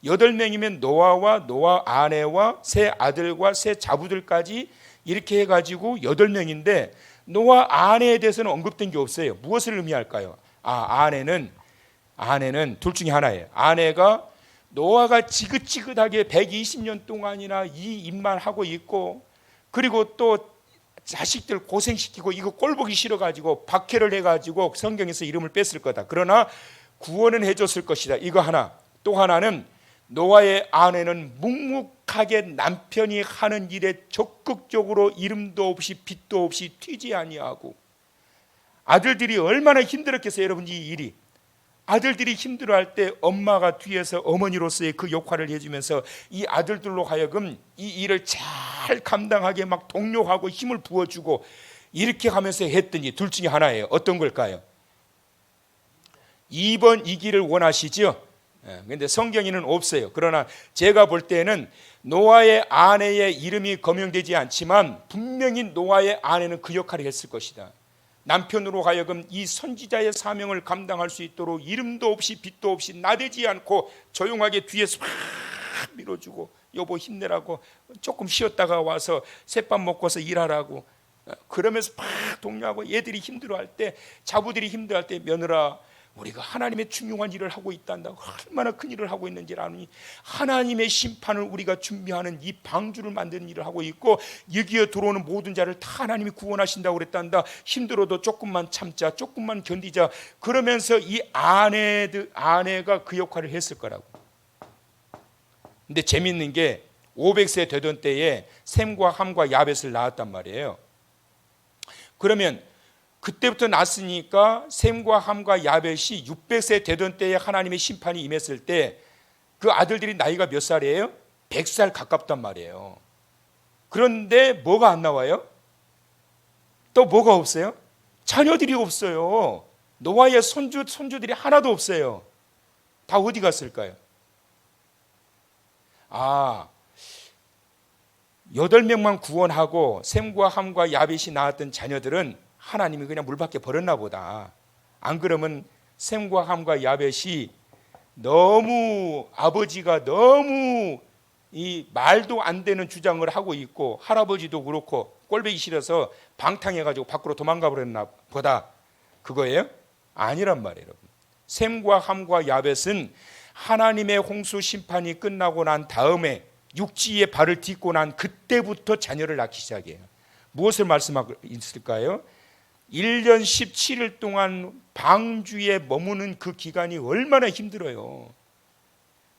8명이면 노아와 노아 아내와 세 아들과 세 자부들까지 이렇게 해가지고 8명인데 노아 아내에 대해서는 언급된 게 없어요. 무엇을 의미할까요? 아내는 둘 중에 하나예요. 아내가 노아가 지긋지긋하게 120년 동안이나 이 일만 하고 있고, 그리고 또 자식들 고생시키고 이거 꼴보기 싫어가지고 박해를 해가지고 성경에서 이름을 뺐을 거다. 그러나 구원은 해줬을 것이다. 이거 하나. 또 하나는 노아의 아내는 묵묵하게 남편이 하는 일에 적극적으로 이름도 없이 빛도 없이 튀지 아니하고, 아들들이 얼마나 힘들었겠어요 여러분. 이 일이, 아들들이 힘들어할 때 엄마가 뒤에서 어머니로서의 그 역할을 해주면서 이 아들들로 하여금 이 일을 잘 감당하게 막 독려하고 힘을 부어주고 이렇게 하면서 했더니 둘 중에 하나예요. 어떤 걸까요? 2번 이기를 원하시죠? 그런데 성경에는 없어요. 그러나 제가 볼 때는 노아의 아내의 이름이 거명되지 않지만 분명히 노아의 아내는 그 역할을 했을 것이다. 남편으로 하여금 이 선지자의 사명을 감당할 수 있도록 이름도 없이 빛도 없이 나대지 않고 조용하게 뒤에서 막 밀어주고, 여보 힘내라고, 조금 쉬었다가 와서 새밥 먹고서 일하라고, 그러면서 막 독려하고, 얘들이 힘들어할 때, 자부들이 힘들어할 때 며느라 우리가 하나님의 중요한 일을 하고 있단다. 얼마나 큰 일을 하고 있는지 아느니 하나님의 심판을 우리가 준비하는 이 방주를 만드는 일을 하고 있고, 여기에 들어오는 모든 자를 다 하나님이 구원하신다고 그랬단다. 힘들어도 조금만 참자, 조금만 견디자. 그러면서 이 아내가 그 역할을 했을 거라고. 근데 재밌는 게 500세 되던 때에 셈과 함과 야벳을 낳았단 말이에요. 그러면 그때부터 났으니까 셈과 함과 야벳이 600세 되던 때에 하나님의 심판이 임했을 때 그 아들들이 나이가 몇 살이에요? 100살 가깝단 말이에요. 그런데 뭐가 안 나와요? 또 뭐가 없어요? 자녀들이 없어요. 노아의 손주들이 하나도 없어요. 다 어디 갔을까요? 8명만 구원하고 셈과 함과 야벳이 낳았던 자녀들은 하나님이 그냥 물밖에 버렸나 보다. 안 그러면 셈과 함과 야벳이 너무, 아버지가 너무 이 말도 안 되는 주장을 하고 있고, 할아버지도 그렇고 꼴보기 싫어서 방탕해가지고 밖으로 도망가 버렸나 보다, 그거예요? 아니란 말이에요 여러분. 셈과 함과 야벳은 하나님의 홍수 심판이 끝나고 난 다음에 육지에 발을 딛고 난 그때부터 자녀를 낳기 시작해요. 무엇을 말씀하고 있을까요? 1년 17일 동안 방주에 머무는 그 기간이 얼마나 힘들어요.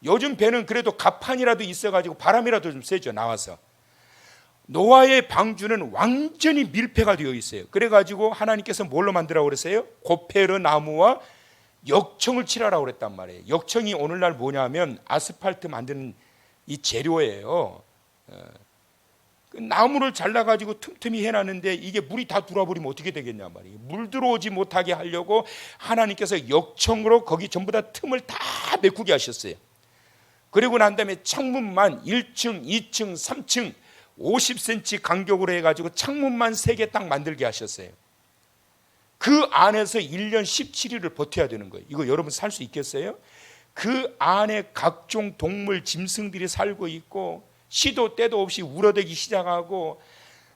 요즘 배는 그래도 갑판이라도 있어가지고 바람이라도 좀 쐬죠, 나와서. 노아의 방주는 완전히 밀폐가 되어 있어요. 그래가지고 하나님께서 뭘로 만들라고 그랬어요? 고페르 나무와 역청을 칠하라고 그랬단 말이에요. 역청이 오늘날 뭐냐면 아스팔트 만드는 이 재료예요. 나무를 잘라가지고 틈틈이 해놨는데 이게 물이 다 들어와버리면 어떻게 되겠냐 말이에요. 물 들어오지 못하게 하려고 하나님께서 역청으로 거기 전부 다 틈을 다 메꾸게 하셨어요. 그리고 난 다음에 창문만 1층, 2층, 3층 50cm 간격으로 해가지고 창문만 3개 딱 만들게 하셨어요. 그 안에서 1년 17일을 버텨야 되는 거예요. 이거 여러분 살 수 있겠어요? 그 안에 각종 동물, 짐승들이 살고 있고, 시도 때도 없이 울어대기 시작하고,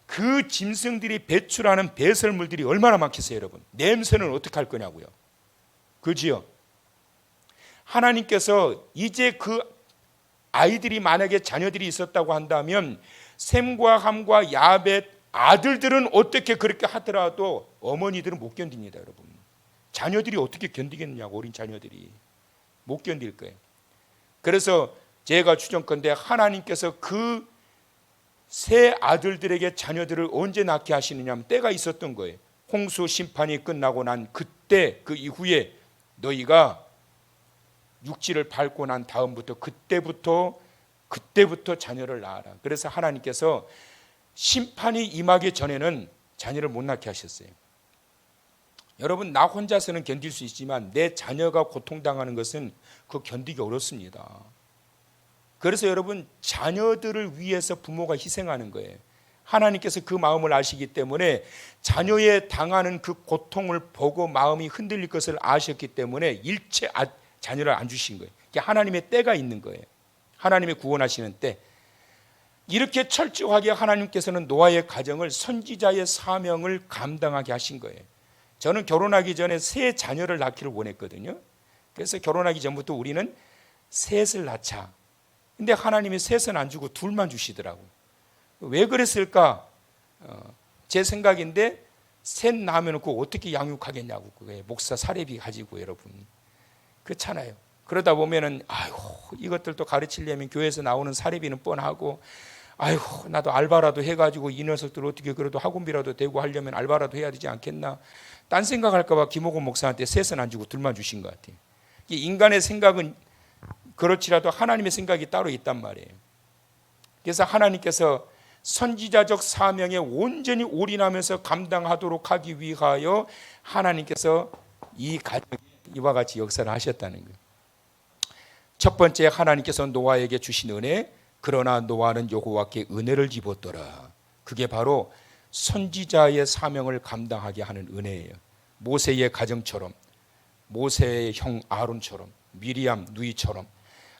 그 짐승들이 배출하는 배설물들이 얼마나 많겠어요 여러분. 냄새는 어떻게 할 거냐고요. 그지요? 하나님께서 이제 그 아이들이 만약에 자녀들이 있었다고 한다면 셈과 함과 야벳 아들들은 어떻게 그렇게 하더라도 어머니들은 못 견딥니다 여러분. 자녀들이 어떻게 견디겠느냐고. 어린 자녀들이 못 견딜 거예요. 그래서 제가 추정컨대 하나님께서 그 세 아들들에게 자녀들을 언제 낳게 하시느냐 하면 때가 있었던 거예요. 홍수 심판이 끝나고 난 그때, 그 이후에 너희가 육지를 밟고 난 다음부터 그때부터 자녀를 낳아라. 그래서 하나님께서 심판이 임하기 전에는 자녀를 못 낳게 하셨어요. 여러분, 나 혼자서는 견딜 수 있지만 내 자녀가 고통당하는 것은 그거 견디기 어렵습니다. 그래서 여러분, 자녀들을 위해서 부모가 희생하는 거예요. 하나님께서 그 마음을 아시기 때문에 자녀의 당하는 그 고통을 보고 마음이 흔들릴 것을 아셨기 때문에 일체 자녀를 안 주신 거예요. 하나님의 때가 있는 거예요. 하나님의 구원하시는 때. 이렇게 철저하게 하나님께서는 노아의 가정을 선지자의 사명을 감당하게 하신 거예요. 저는 결혼하기 전에 세 자녀를 낳기를 원했거든요. 그래서 결혼하기 전부터 우리는 셋을 낳자. 근데 하나님이 셋은 안 주고 둘만 주시더라고요. 왜 그랬을까? 제 생각인데 셋 낳으면 그거 어떻게 양육하겠냐고. 그게 목사 사례비 가지고 여러분. 그렇잖아요. 그러다 보면은 아이고 이것들도 가르치려면 교회에서 나오는 사례비는 뻔하고 아이고 나도 알바라도 해가지고 이 녀석들 어떻게 그래도 학원비라도 대고 하려면 알바라도 해야 되지 않겠나. 딴 생각할까 봐 김호곤 목사한테 셋은 안 주고 둘만 주신 것 같아요. 인간의 생각은 그렇지라도 하나님의 생각이 따로 있단 말이에요. 그래서 하나님께서 선지자적 사명에 온전히 올인하면서 감당하도록 하기 위하여 하나님께서 이 가정에 이와 같이 역사를 하셨다는 거예요. 첫 번째, 하나님께서 노아에게 주신 은혜, 그러나 노아는 여호와께 은혜를 입었더라. 그게 바로 선지자의 사명을 감당하게 하는 은혜예요. 모세의 가정처럼, 모세의 형 아론처럼, 미리암 누이처럼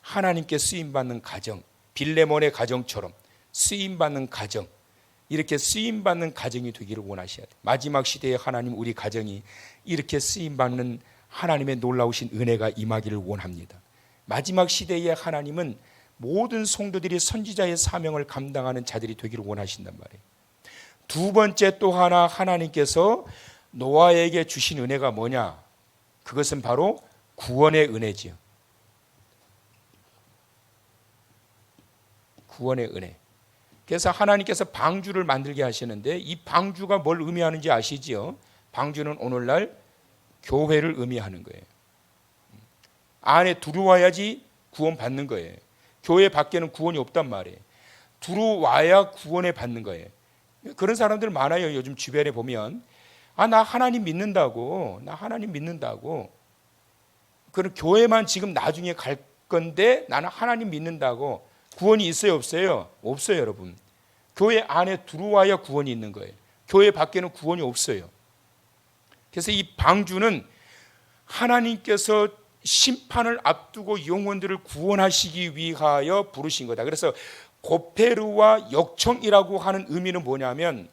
하나님께 쓰임받는 가정, 빌레몬의 가정처럼 쓰임받는 가정, 이렇게 쓰임받는 가정이 되기를 원하셔야 돼요. 마지막 시대에 하나님 우리 가정이 이렇게 쓰임받는 하나님의 놀라우신 은혜가 임하기를 원합니다. 마지막 시대에 하나님은 모든 성도들이 선지자의 사명을 감당하는 자들이 되기를 원하신단 말이에요. 두 번째 또 하나 하나님께서 노아에게 주신 은혜가 뭐냐? 그것은 바로 구원의 은혜지요. 구원의 은혜. 그래서 하나님께서 방주를 만들게 하시는데 이 방주가 뭘 의미하는지 아시지요? 방주는 오늘날 교회를 의미하는 거예요. 안에 들어와야지 구원 받는 거예요. 교회 밖에는 구원이 없단 말이에요. 들어와야 구원을 받는 거예요. 그런 사람들 많아요. 요즘 주변에 보면 나 하나님 믿는다고, 나 하나님 믿는다고. 그럼 교회만 지금 나중에 갈 건데 나는 하나님 믿는다고. 구원이 있어요, 없어요? 없어요, 여러분. 교회 안에 들어와야 구원이 있는 거예요. 교회 밖에는 구원이 없어요. 그래서 이 방주는 하나님께서 심판을 앞두고 영혼들을 구원하시기 위하여 부르신 거다. 그래서 고페르와 역청이라고 하는 의미는 뭐냐면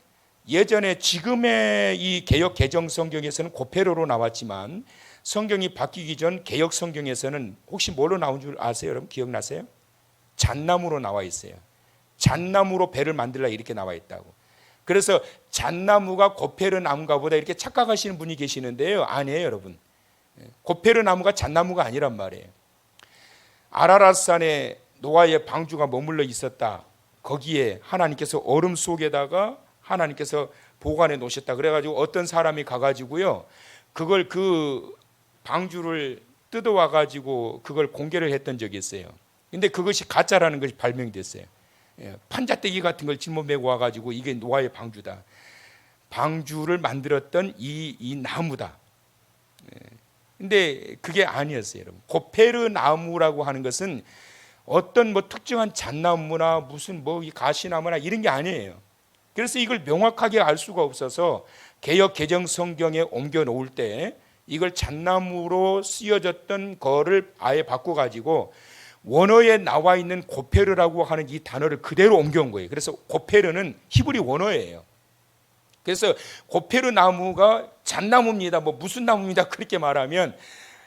예전에 지금의 이 개역 개정 성경에서는 고페르로 나왔지만 성경이 바뀌기 전 개역 성경에서는 혹시 뭘로 나온 줄 아세요? 여러분 기억나세요? 잣나무로 나와 있어요. 잣나무로 배를 만들라 이렇게 나와 있다고. 그래서 잣나무가 고페르 나무가 보다 이렇게 착각하시는 분이 계시는데요. 아니에요, 여러분. 고페르 나무가 잣나무가 아니란 말이에요. 아라랏산에 노아의 방주가 머물러 있었다. 거기에 하나님께서 얼음 속에다가 하나님께서 보관해 놓으셨다. 그래가지고 어떤 사람이 가가지고요, 그걸 그 방주를 뜯어와 가지고 그걸 공개를 했던 적이 있어요. 근데 그것이 가짜라는 것이 발명됐어요. 판자떼기 같은 걸 짊어 메고 와가지고 이게 노아의 방주다. 방주를 만들었던 이 나무다. 근데 그게 아니었어요, 여러분. 고페르 나무라고 하는 것은 어떤 뭐 특정한 잣나무나 무슨 뭐 이 가시나무나 이런 게 아니에요. 그래서 이걸 명확하게 알 수가 없어서 개역 개정 성경에 옮겨 놓을 때 이걸 잣나무로 쓰여졌던 거를 아예 바꿔 가지고 원어에 나와 있는 고페르라고 하는 이 단어를 그대로 옮겨온 거예요. 그래서 고페르는 히브리 원어예요. 그래서 고페르 나무가 잣나무입니다. 뭐 무슨 나무입니다. 그렇게 말하면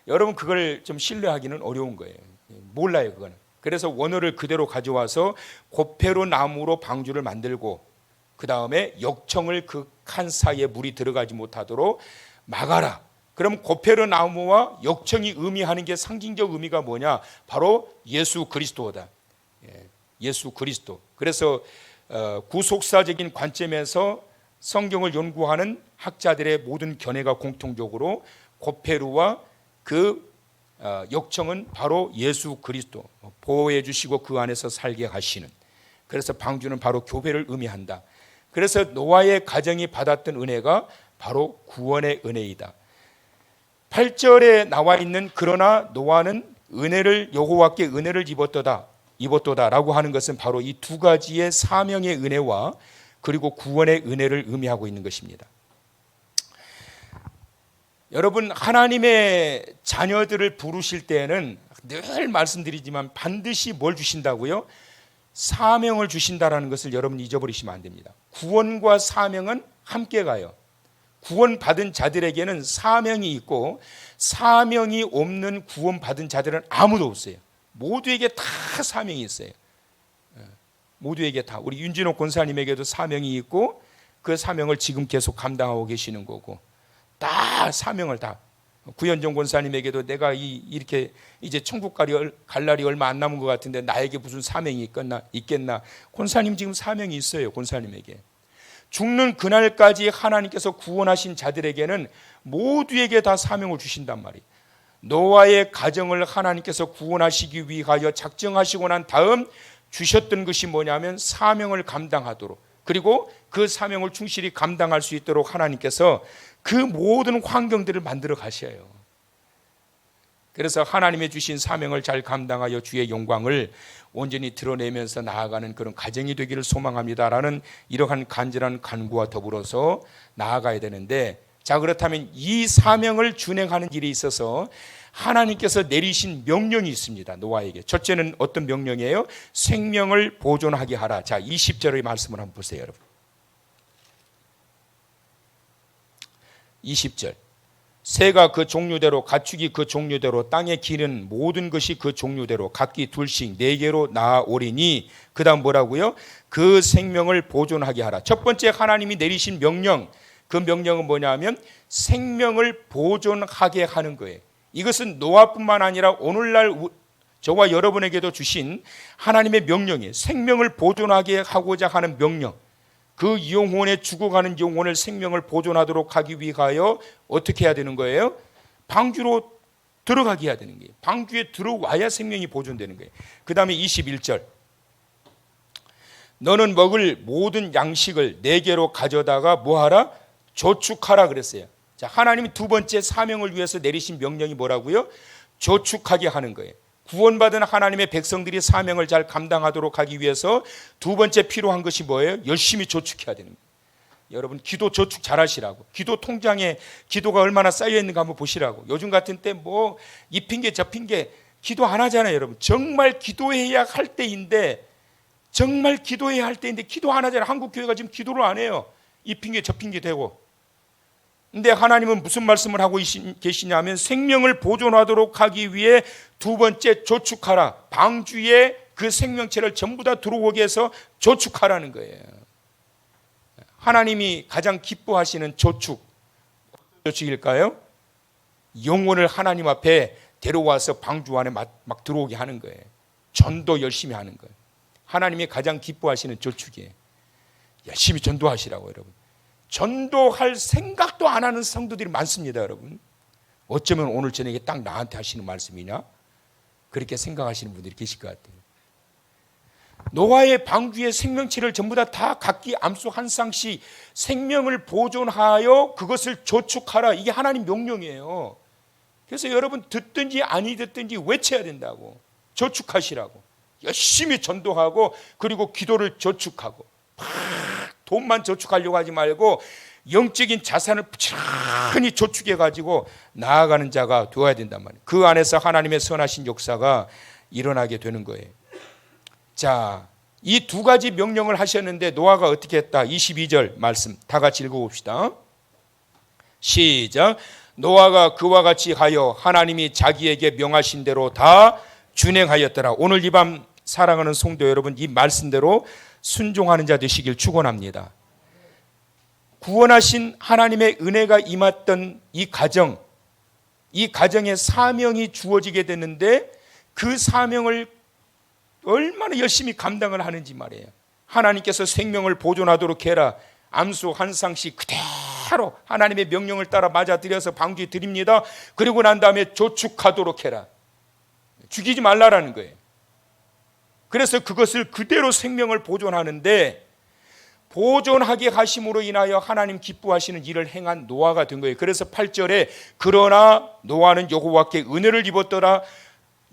여러분 그걸 좀 신뢰하기는 어려운 거예요. 몰라요, 그거는. 그래서 원어를 그대로 가져와서 고페르 나무로 방주를 만들고 그 다음에 역청을 그 칸 사이에 물이 들어가지 못하도록 막아라. 그럼 고페르 나무와 역청이 의미하는 게 상징적 의미가 뭐냐? 바로 예수 그리스도다. 예수 그리스도. 그래서 구속사적인 관점에서 성경을 연구하는 학자들의 모든 견해가 공통적으로 고페르와 그 역청은 바로 예수 그리스도, 보호해 주시고 그 안에서 살게 하시는. 그래서 방주는 바로 교회를 의미한다. 그래서 노아의 가정이 받았던 은혜가 바로 구원의 은혜이다. 8절에 나와 있는 그러나 노아는 여호와께 은혜를 입었도다라고 하는 것은 바로 이 두 가지의 사명의 은혜와 그리고 구원의 은혜를 의미하고 있는 것입니다. 여러분, 하나님의 자녀들을 부르실 때에는 늘 말씀드리지만 반드시 뭘 주신다고요? 사명을 주신다라는 것을 여러분 잊어버리시면 안 됩니다. 구원과 사명은 함께 가요. 구원받은 자들에게는 사명이 있고 사명이 없는 구원받은 자들은 아무도 없어요. 모두에게 다 사명이 있어요. 모두에게 다. 우리 윤진옥 권사님에게도 사명이 있고 그 사명을 지금 계속 감당하고 계시는 거고, 다 사명을 다. 구현정 권사님에게도 내가 이렇게 이제 천국 갈 날이 얼마 안 남은 것 같은데 나에게 무슨 사명이 있겠나. 권사님 지금 사명이 있어요. 권사님에게. 죽는 그날까지 하나님께서 구원하신 자들에게는 모두에게 다 사명을 주신단 말이에요. 노아의 가정을 하나님께서 구원하시기 위하여 작정하시고 난 다음 주셨던 것이 뭐냐면 사명을 감당하도록, 그리고 그 사명을 충실히 감당할 수 있도록 하나님께서 그 모든 환경들을 만들어 가셔요. 그래서 하나님의 주신 사명을 잘 감당하여 주의 영광을 온전히 드러내면서 나아가는 그런 가정이 되기를 소망합니다라는 이러한 간절한 간구와 더불어서 나아가야 되는데, 자, 그렇다면 이 사명을 준행하는 일에 있어서 하나님께서 내리신 명령이 있습니다. 노아에게. 첫째는 어떤 명령이에요? 생명을 보존하게 하라. 자, 20절의 말씀을 한번 보세요, 여러분. 20절. 새가 그 종류대로, 가축이 그 종류대로, 땅에 기는 모든 것이 그 종류대로 각기 둘씩 4개로 나아오리니, 그 다음 뭐라고요? 그 생명을 보존하게 하라. 첫 번째 하나님이 내리신 명령, 그 명령은 뭐냐면 생명을 보존하게 하는 거예요. 이것은 노아뿐만 아니라 오늘날 저와 여러분에게도 주신 하나님의 명령이에요. 생명을 보존하게 하고자 하는 명령. 그 영혼에 죽어가는 영혼을 생명을 보존하도록 하기 위하여 어떻게 해야 되는 거예요? 방주로 들어가게 해야 되는 거예요. 방주에 들어와야 생명이 보존되는 거예요. 그 다음에 21절. 너는 먹을 모든 양식을 4개로 가져다가 뭐하라? 저축하라 그랬어요. 자, 하나님이 두 번째 사명을 위해서 내리신 명령이 뭐라고요? 저축하게 하는 거예요. 구원받은 하나님의 백성들이 사명을 잘 감당하도록 하기 위해서 두 번째 필요한 것이 뭐예요? 열심히 저축해야 되는 거예요. 여러분, 기도 저축 잘 하시라고. 기도 통장에 기도가 얼마나 쌓여 있는가 한번 보시라고. 요즘 같은 때 뭐 이 핑계 저 핑계 기도 안 하잖아요, 여러분. 정말 기도해야 할 때인데 기도 안 하잖아요. 한국 교회가 지금 기도를 안 해요. 이 핑계 저 핑계 대고. 근데 하나님은 무슨 말씀을 하고 계시냐면 생명을 보존하도록 하기 위해 두 번째 저축하라. 방주에 그 생명체를 전부 다 들어오게 해서 저축하라는 거예요. 하나님이 가장 기뻐하시는 저축일까요? 영혼을 하나님 앞에 데려와서 방주 안에 막 들어오게 하는 거예요. 전도 열심히 하는 거예요. 하나님이 가장 기뻐하시는 저축이에요. 열심히 전도하시라고. 여러분, 전도할 생각도 안 하는 성도들이 많습니다. 여러분, 어쩌면 오늘 저녁에 딱 나한테 하시는 말씀이냐, 그렇게 생각하시는 분들이 계실 것 같아요. 노아의 방주의 생명체를 전부 다 각기 암수 한 쌍씩 생명을 보존하여 그것을 저축하라. 이게 하나님 명령이에요. 그래서 여러분, 듣든지 아니 듣든지 외쳐야 된다고. 저축하시라고. 열심히 전도하고, 그리고 기도를 저축하고, 돈만 저축하려고 하지 말고 영적인 자산을 부지런히 저축해가지고 나아가는 자가 되어야 된단 말이에요. 그 안에서 하나님의 선하신 역사가 일어나게 되는 거예요. 자, 이 두 가지 명령을 하셨는데 노아가 어떻게 했다? 22절 말씀 다 같이 읽어봅시다. 시작. 노아가 그와 같이 하여 하나님이 자기에게 명하신 대로 다 준행하였더라. 오늘 이 밤 사랑하는 성도 여러분, 이 말씀대로 순종하는 자 되시길 축원합니다. 구원하신 하나님의 은혜가 임했던 이 가정에 사명이 주어지게 됐는데 그 사명을 얼마나 열심히 감당을 하는지 말이에요. 하나님께서 생명을 보존하도록 해라. 암수 한 쌍씩 그대로 하나님의 명령을 따라 맞아들여서 방주에 드립니다. 그리고 난 다음에 저축하도록 해라. 죽이지 말라라는 거예요. 그래서 그것을 그대로 생명을 보존하는데 보존하게 하심으로 인하여 하나님 기뻐하시는 일을 행한 노아가 된 거예요. 그래서 8절에 그러나 노아는 여호와께 은혜를 입었더라.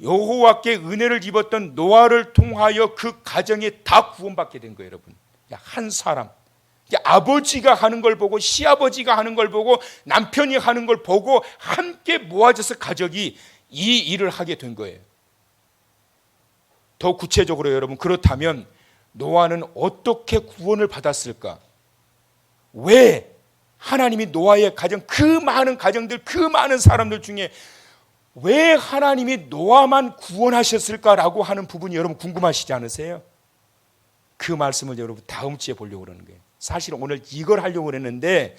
여호와께 은혜를 입었던 노아를 통하여 그 가정이 다 구원받게 된 거예요. 여러분, 한 사람, 아버지가 하는 걸 보고 시아버지가 하는 걸 보고 남편이 하는 걸 보고 함께 모아져서 가족이 이 일을 하게 된 거예요. 더 구체적으로 여러분, 그렇다면 노아는 어떻게 구원을 받았을까? 왜 하나님이 노아의 가정, 그 많은 가정들, 그 많은 사람들 중에 왜 하나님이 노아만 구원하셨을까라고 하는 부분이 여러분 궁금하시지 않으세요? 그 말씀을 여러분 다음 주에 보려고 그러는 거예요. 사실 오늘 이걸 하려고 그랬는데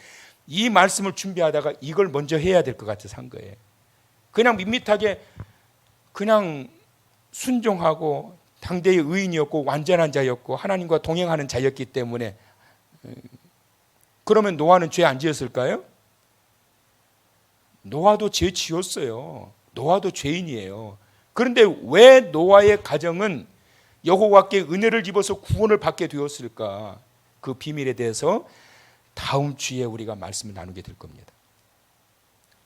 이 말씀을 준비하다가 이걸 먼저 해야 될 것 같아서 한 거예요. 그냥 밋밋하게 그냥 순종하고 당대의 의인이었고 완전한 자였고 하나님과 동행하는 자였기 때문에, 그러면 노아는 죄 안 지었을까요? 노아도 죄 지었어요. 노아도 죄인이에요. 그런데 왜 노아의 가정은 여호와께 은혜를 입어서 구원을 받게 되었을까? 그 비밀에 대해서 다음 주에 우리가 말씀을 나누게 될 겁니다.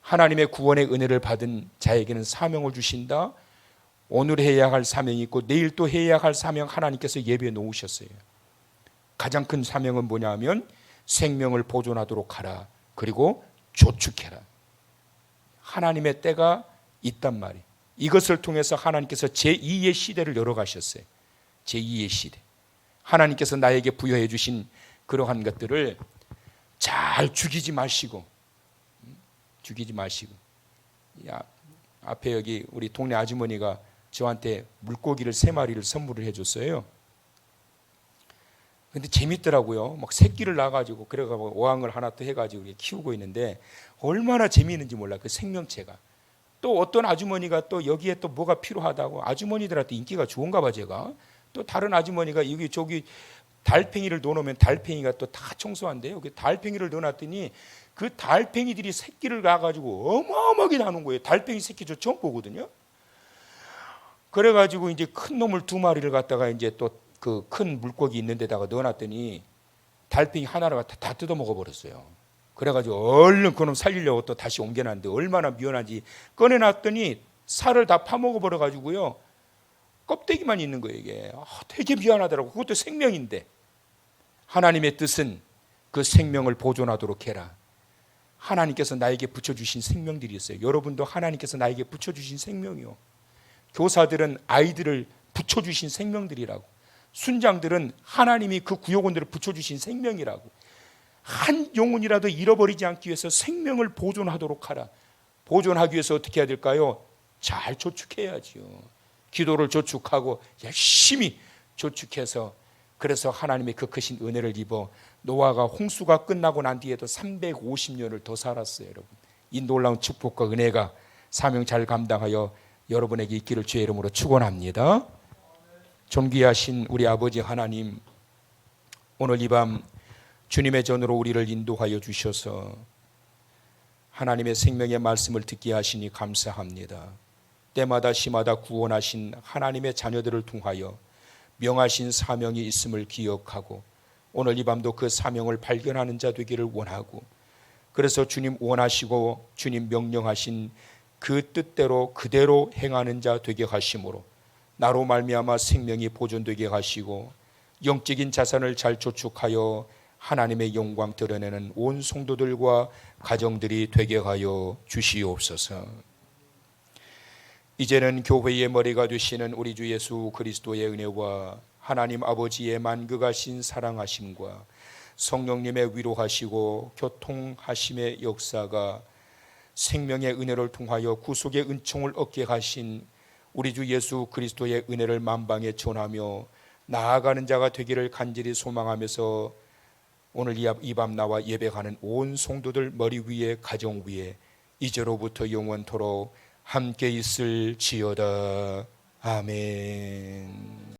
하나님의 구원의 은혜를 받은 자에게는 사명을 주신다. 오늘 해야 할 사명이 있고 내일 또 해야 할 사명 하나님께서 예비해 놓으셨어요. 가장 큰 사명은 뭐냐면 생명을 보존하도록 하라. 그리고 조축해라. 하나님의 때가 있단 말이에요. 이것을 통해서 하나님께서 제2의 시대를 열어가셨어요. 제2의 시대. 하나님께서 나에게 부여해 주신 그러한 것들을 잘 죽이지 마시고, 앞에 여기 우리 동네 아주머니가 저한테 물고기를 3마리를 선물을 해줬어요. 근데 재밌더라고요. 막 새끼를 낳아가지고 그래가지고 어항을 하나 또 해가지고 키우고 있는데 얼마나 재미있는지 몰라. 그 생명체가. 또 어떤 아주머니가 또 여기에 또 뭐가 필요하다고, 아주머니들한테 인기가 좋은가 봐 제가. 또 다른 아주머니가 여기 저기 달팽이를 넣어놓으면 달팽이가 또 다 청소한대요. 그 달팽이를 넣어놨더니 그 달팽이들이 새끼를 낳아가지고 어마어마하게 나는 거예요. 달팽이 새끼 저 처음 보거든요. 그래가지고 이제 큰 놈을 2마리를 갖다가 이제 또 그 큰 물고기 있는 데다가 넣어놨더니 달팽이 하나를 다 뜯어 먹어버렸어요. 그래가지고 얼른 그놈 살리려고 또 다시 옮겨놨는데 얼마나 미안한지 꺼내놨더니 살을 다 파먹어버려가지고요. 껍데기만 있는 거예요 이게. 되게 미안하더라고. 그것도 생명인데. 하나님의 뜻은 그 생명을 보존하도록 해라. 하나님께서 나에게 붙여주신 생명들이 있어요. 여러분도 하나님께서 나에게 붙여주신 생명이요. 교사들은 아이들을 붙여주신 생명들이라고. 순장들은 하나님이 그 구역원들을 붙여주신 생명이라고. 한 영혼이라도 잃어버리지 않기 위해서 생명을 보존하도록 하라. 보존하기 위해서 어떻게 해야 될까요? 잘 조축해야지요. 기도를 조축하고 열심히 조축해서, 그래서 하나님의 그 크신 은혜를 입어 노아가 홍수가 끝나고 난 뒤에도 350년을 더 살았어요. 여러분, 이 놀라운 축복과 은혜가 사명 잘 감당하여 여러분에게 있기를 주의 이름으로 축원합니다. 존귀하신 우리 아버지 하나님, 오늘 이 밤 주님의 전으로 우리를 인도하여 주셔서 하나님의 생명의 말씀을 듣게 하시니 감사합니다. 때마다 시마다 구원하신 하나님의 자녀들을 통하여 명하신 사명이 있음을 기억하고 오늘 이 밤도 그 사명을 발견하는 자 되기를 원하고, 그래서 주님 원하시고 주님 명령하신 그 뜻대로 그대로 행하는 자 되게 하심으로 나로 말미암아 생명이 보존되게 하시고 영적인 자산을 잘 조축하여 하나님의 영광 드러내는 온 성도들과 가정들이 되게 하여 주시옵소서. 이제는 교회의 머리가 되시는 우리 주 예수 그리스도의 은혜와 하나님 아버지의 만극하신 사랑하심과 성령님의 위로하시고 교통하심의 역사가 생명의 은혜를 통하여 구속의 은총을 얻게 하신 우리 주 예수 그리스도의 은혜를 만방에 전하며 나아가는 자가 되기를 간절히 소망하면서 오늘 이 밤 나와 예배하는 온 성도들 머리 위에 가정 위에 이제로부터 영원토록 함께 있을지어다. 아멘.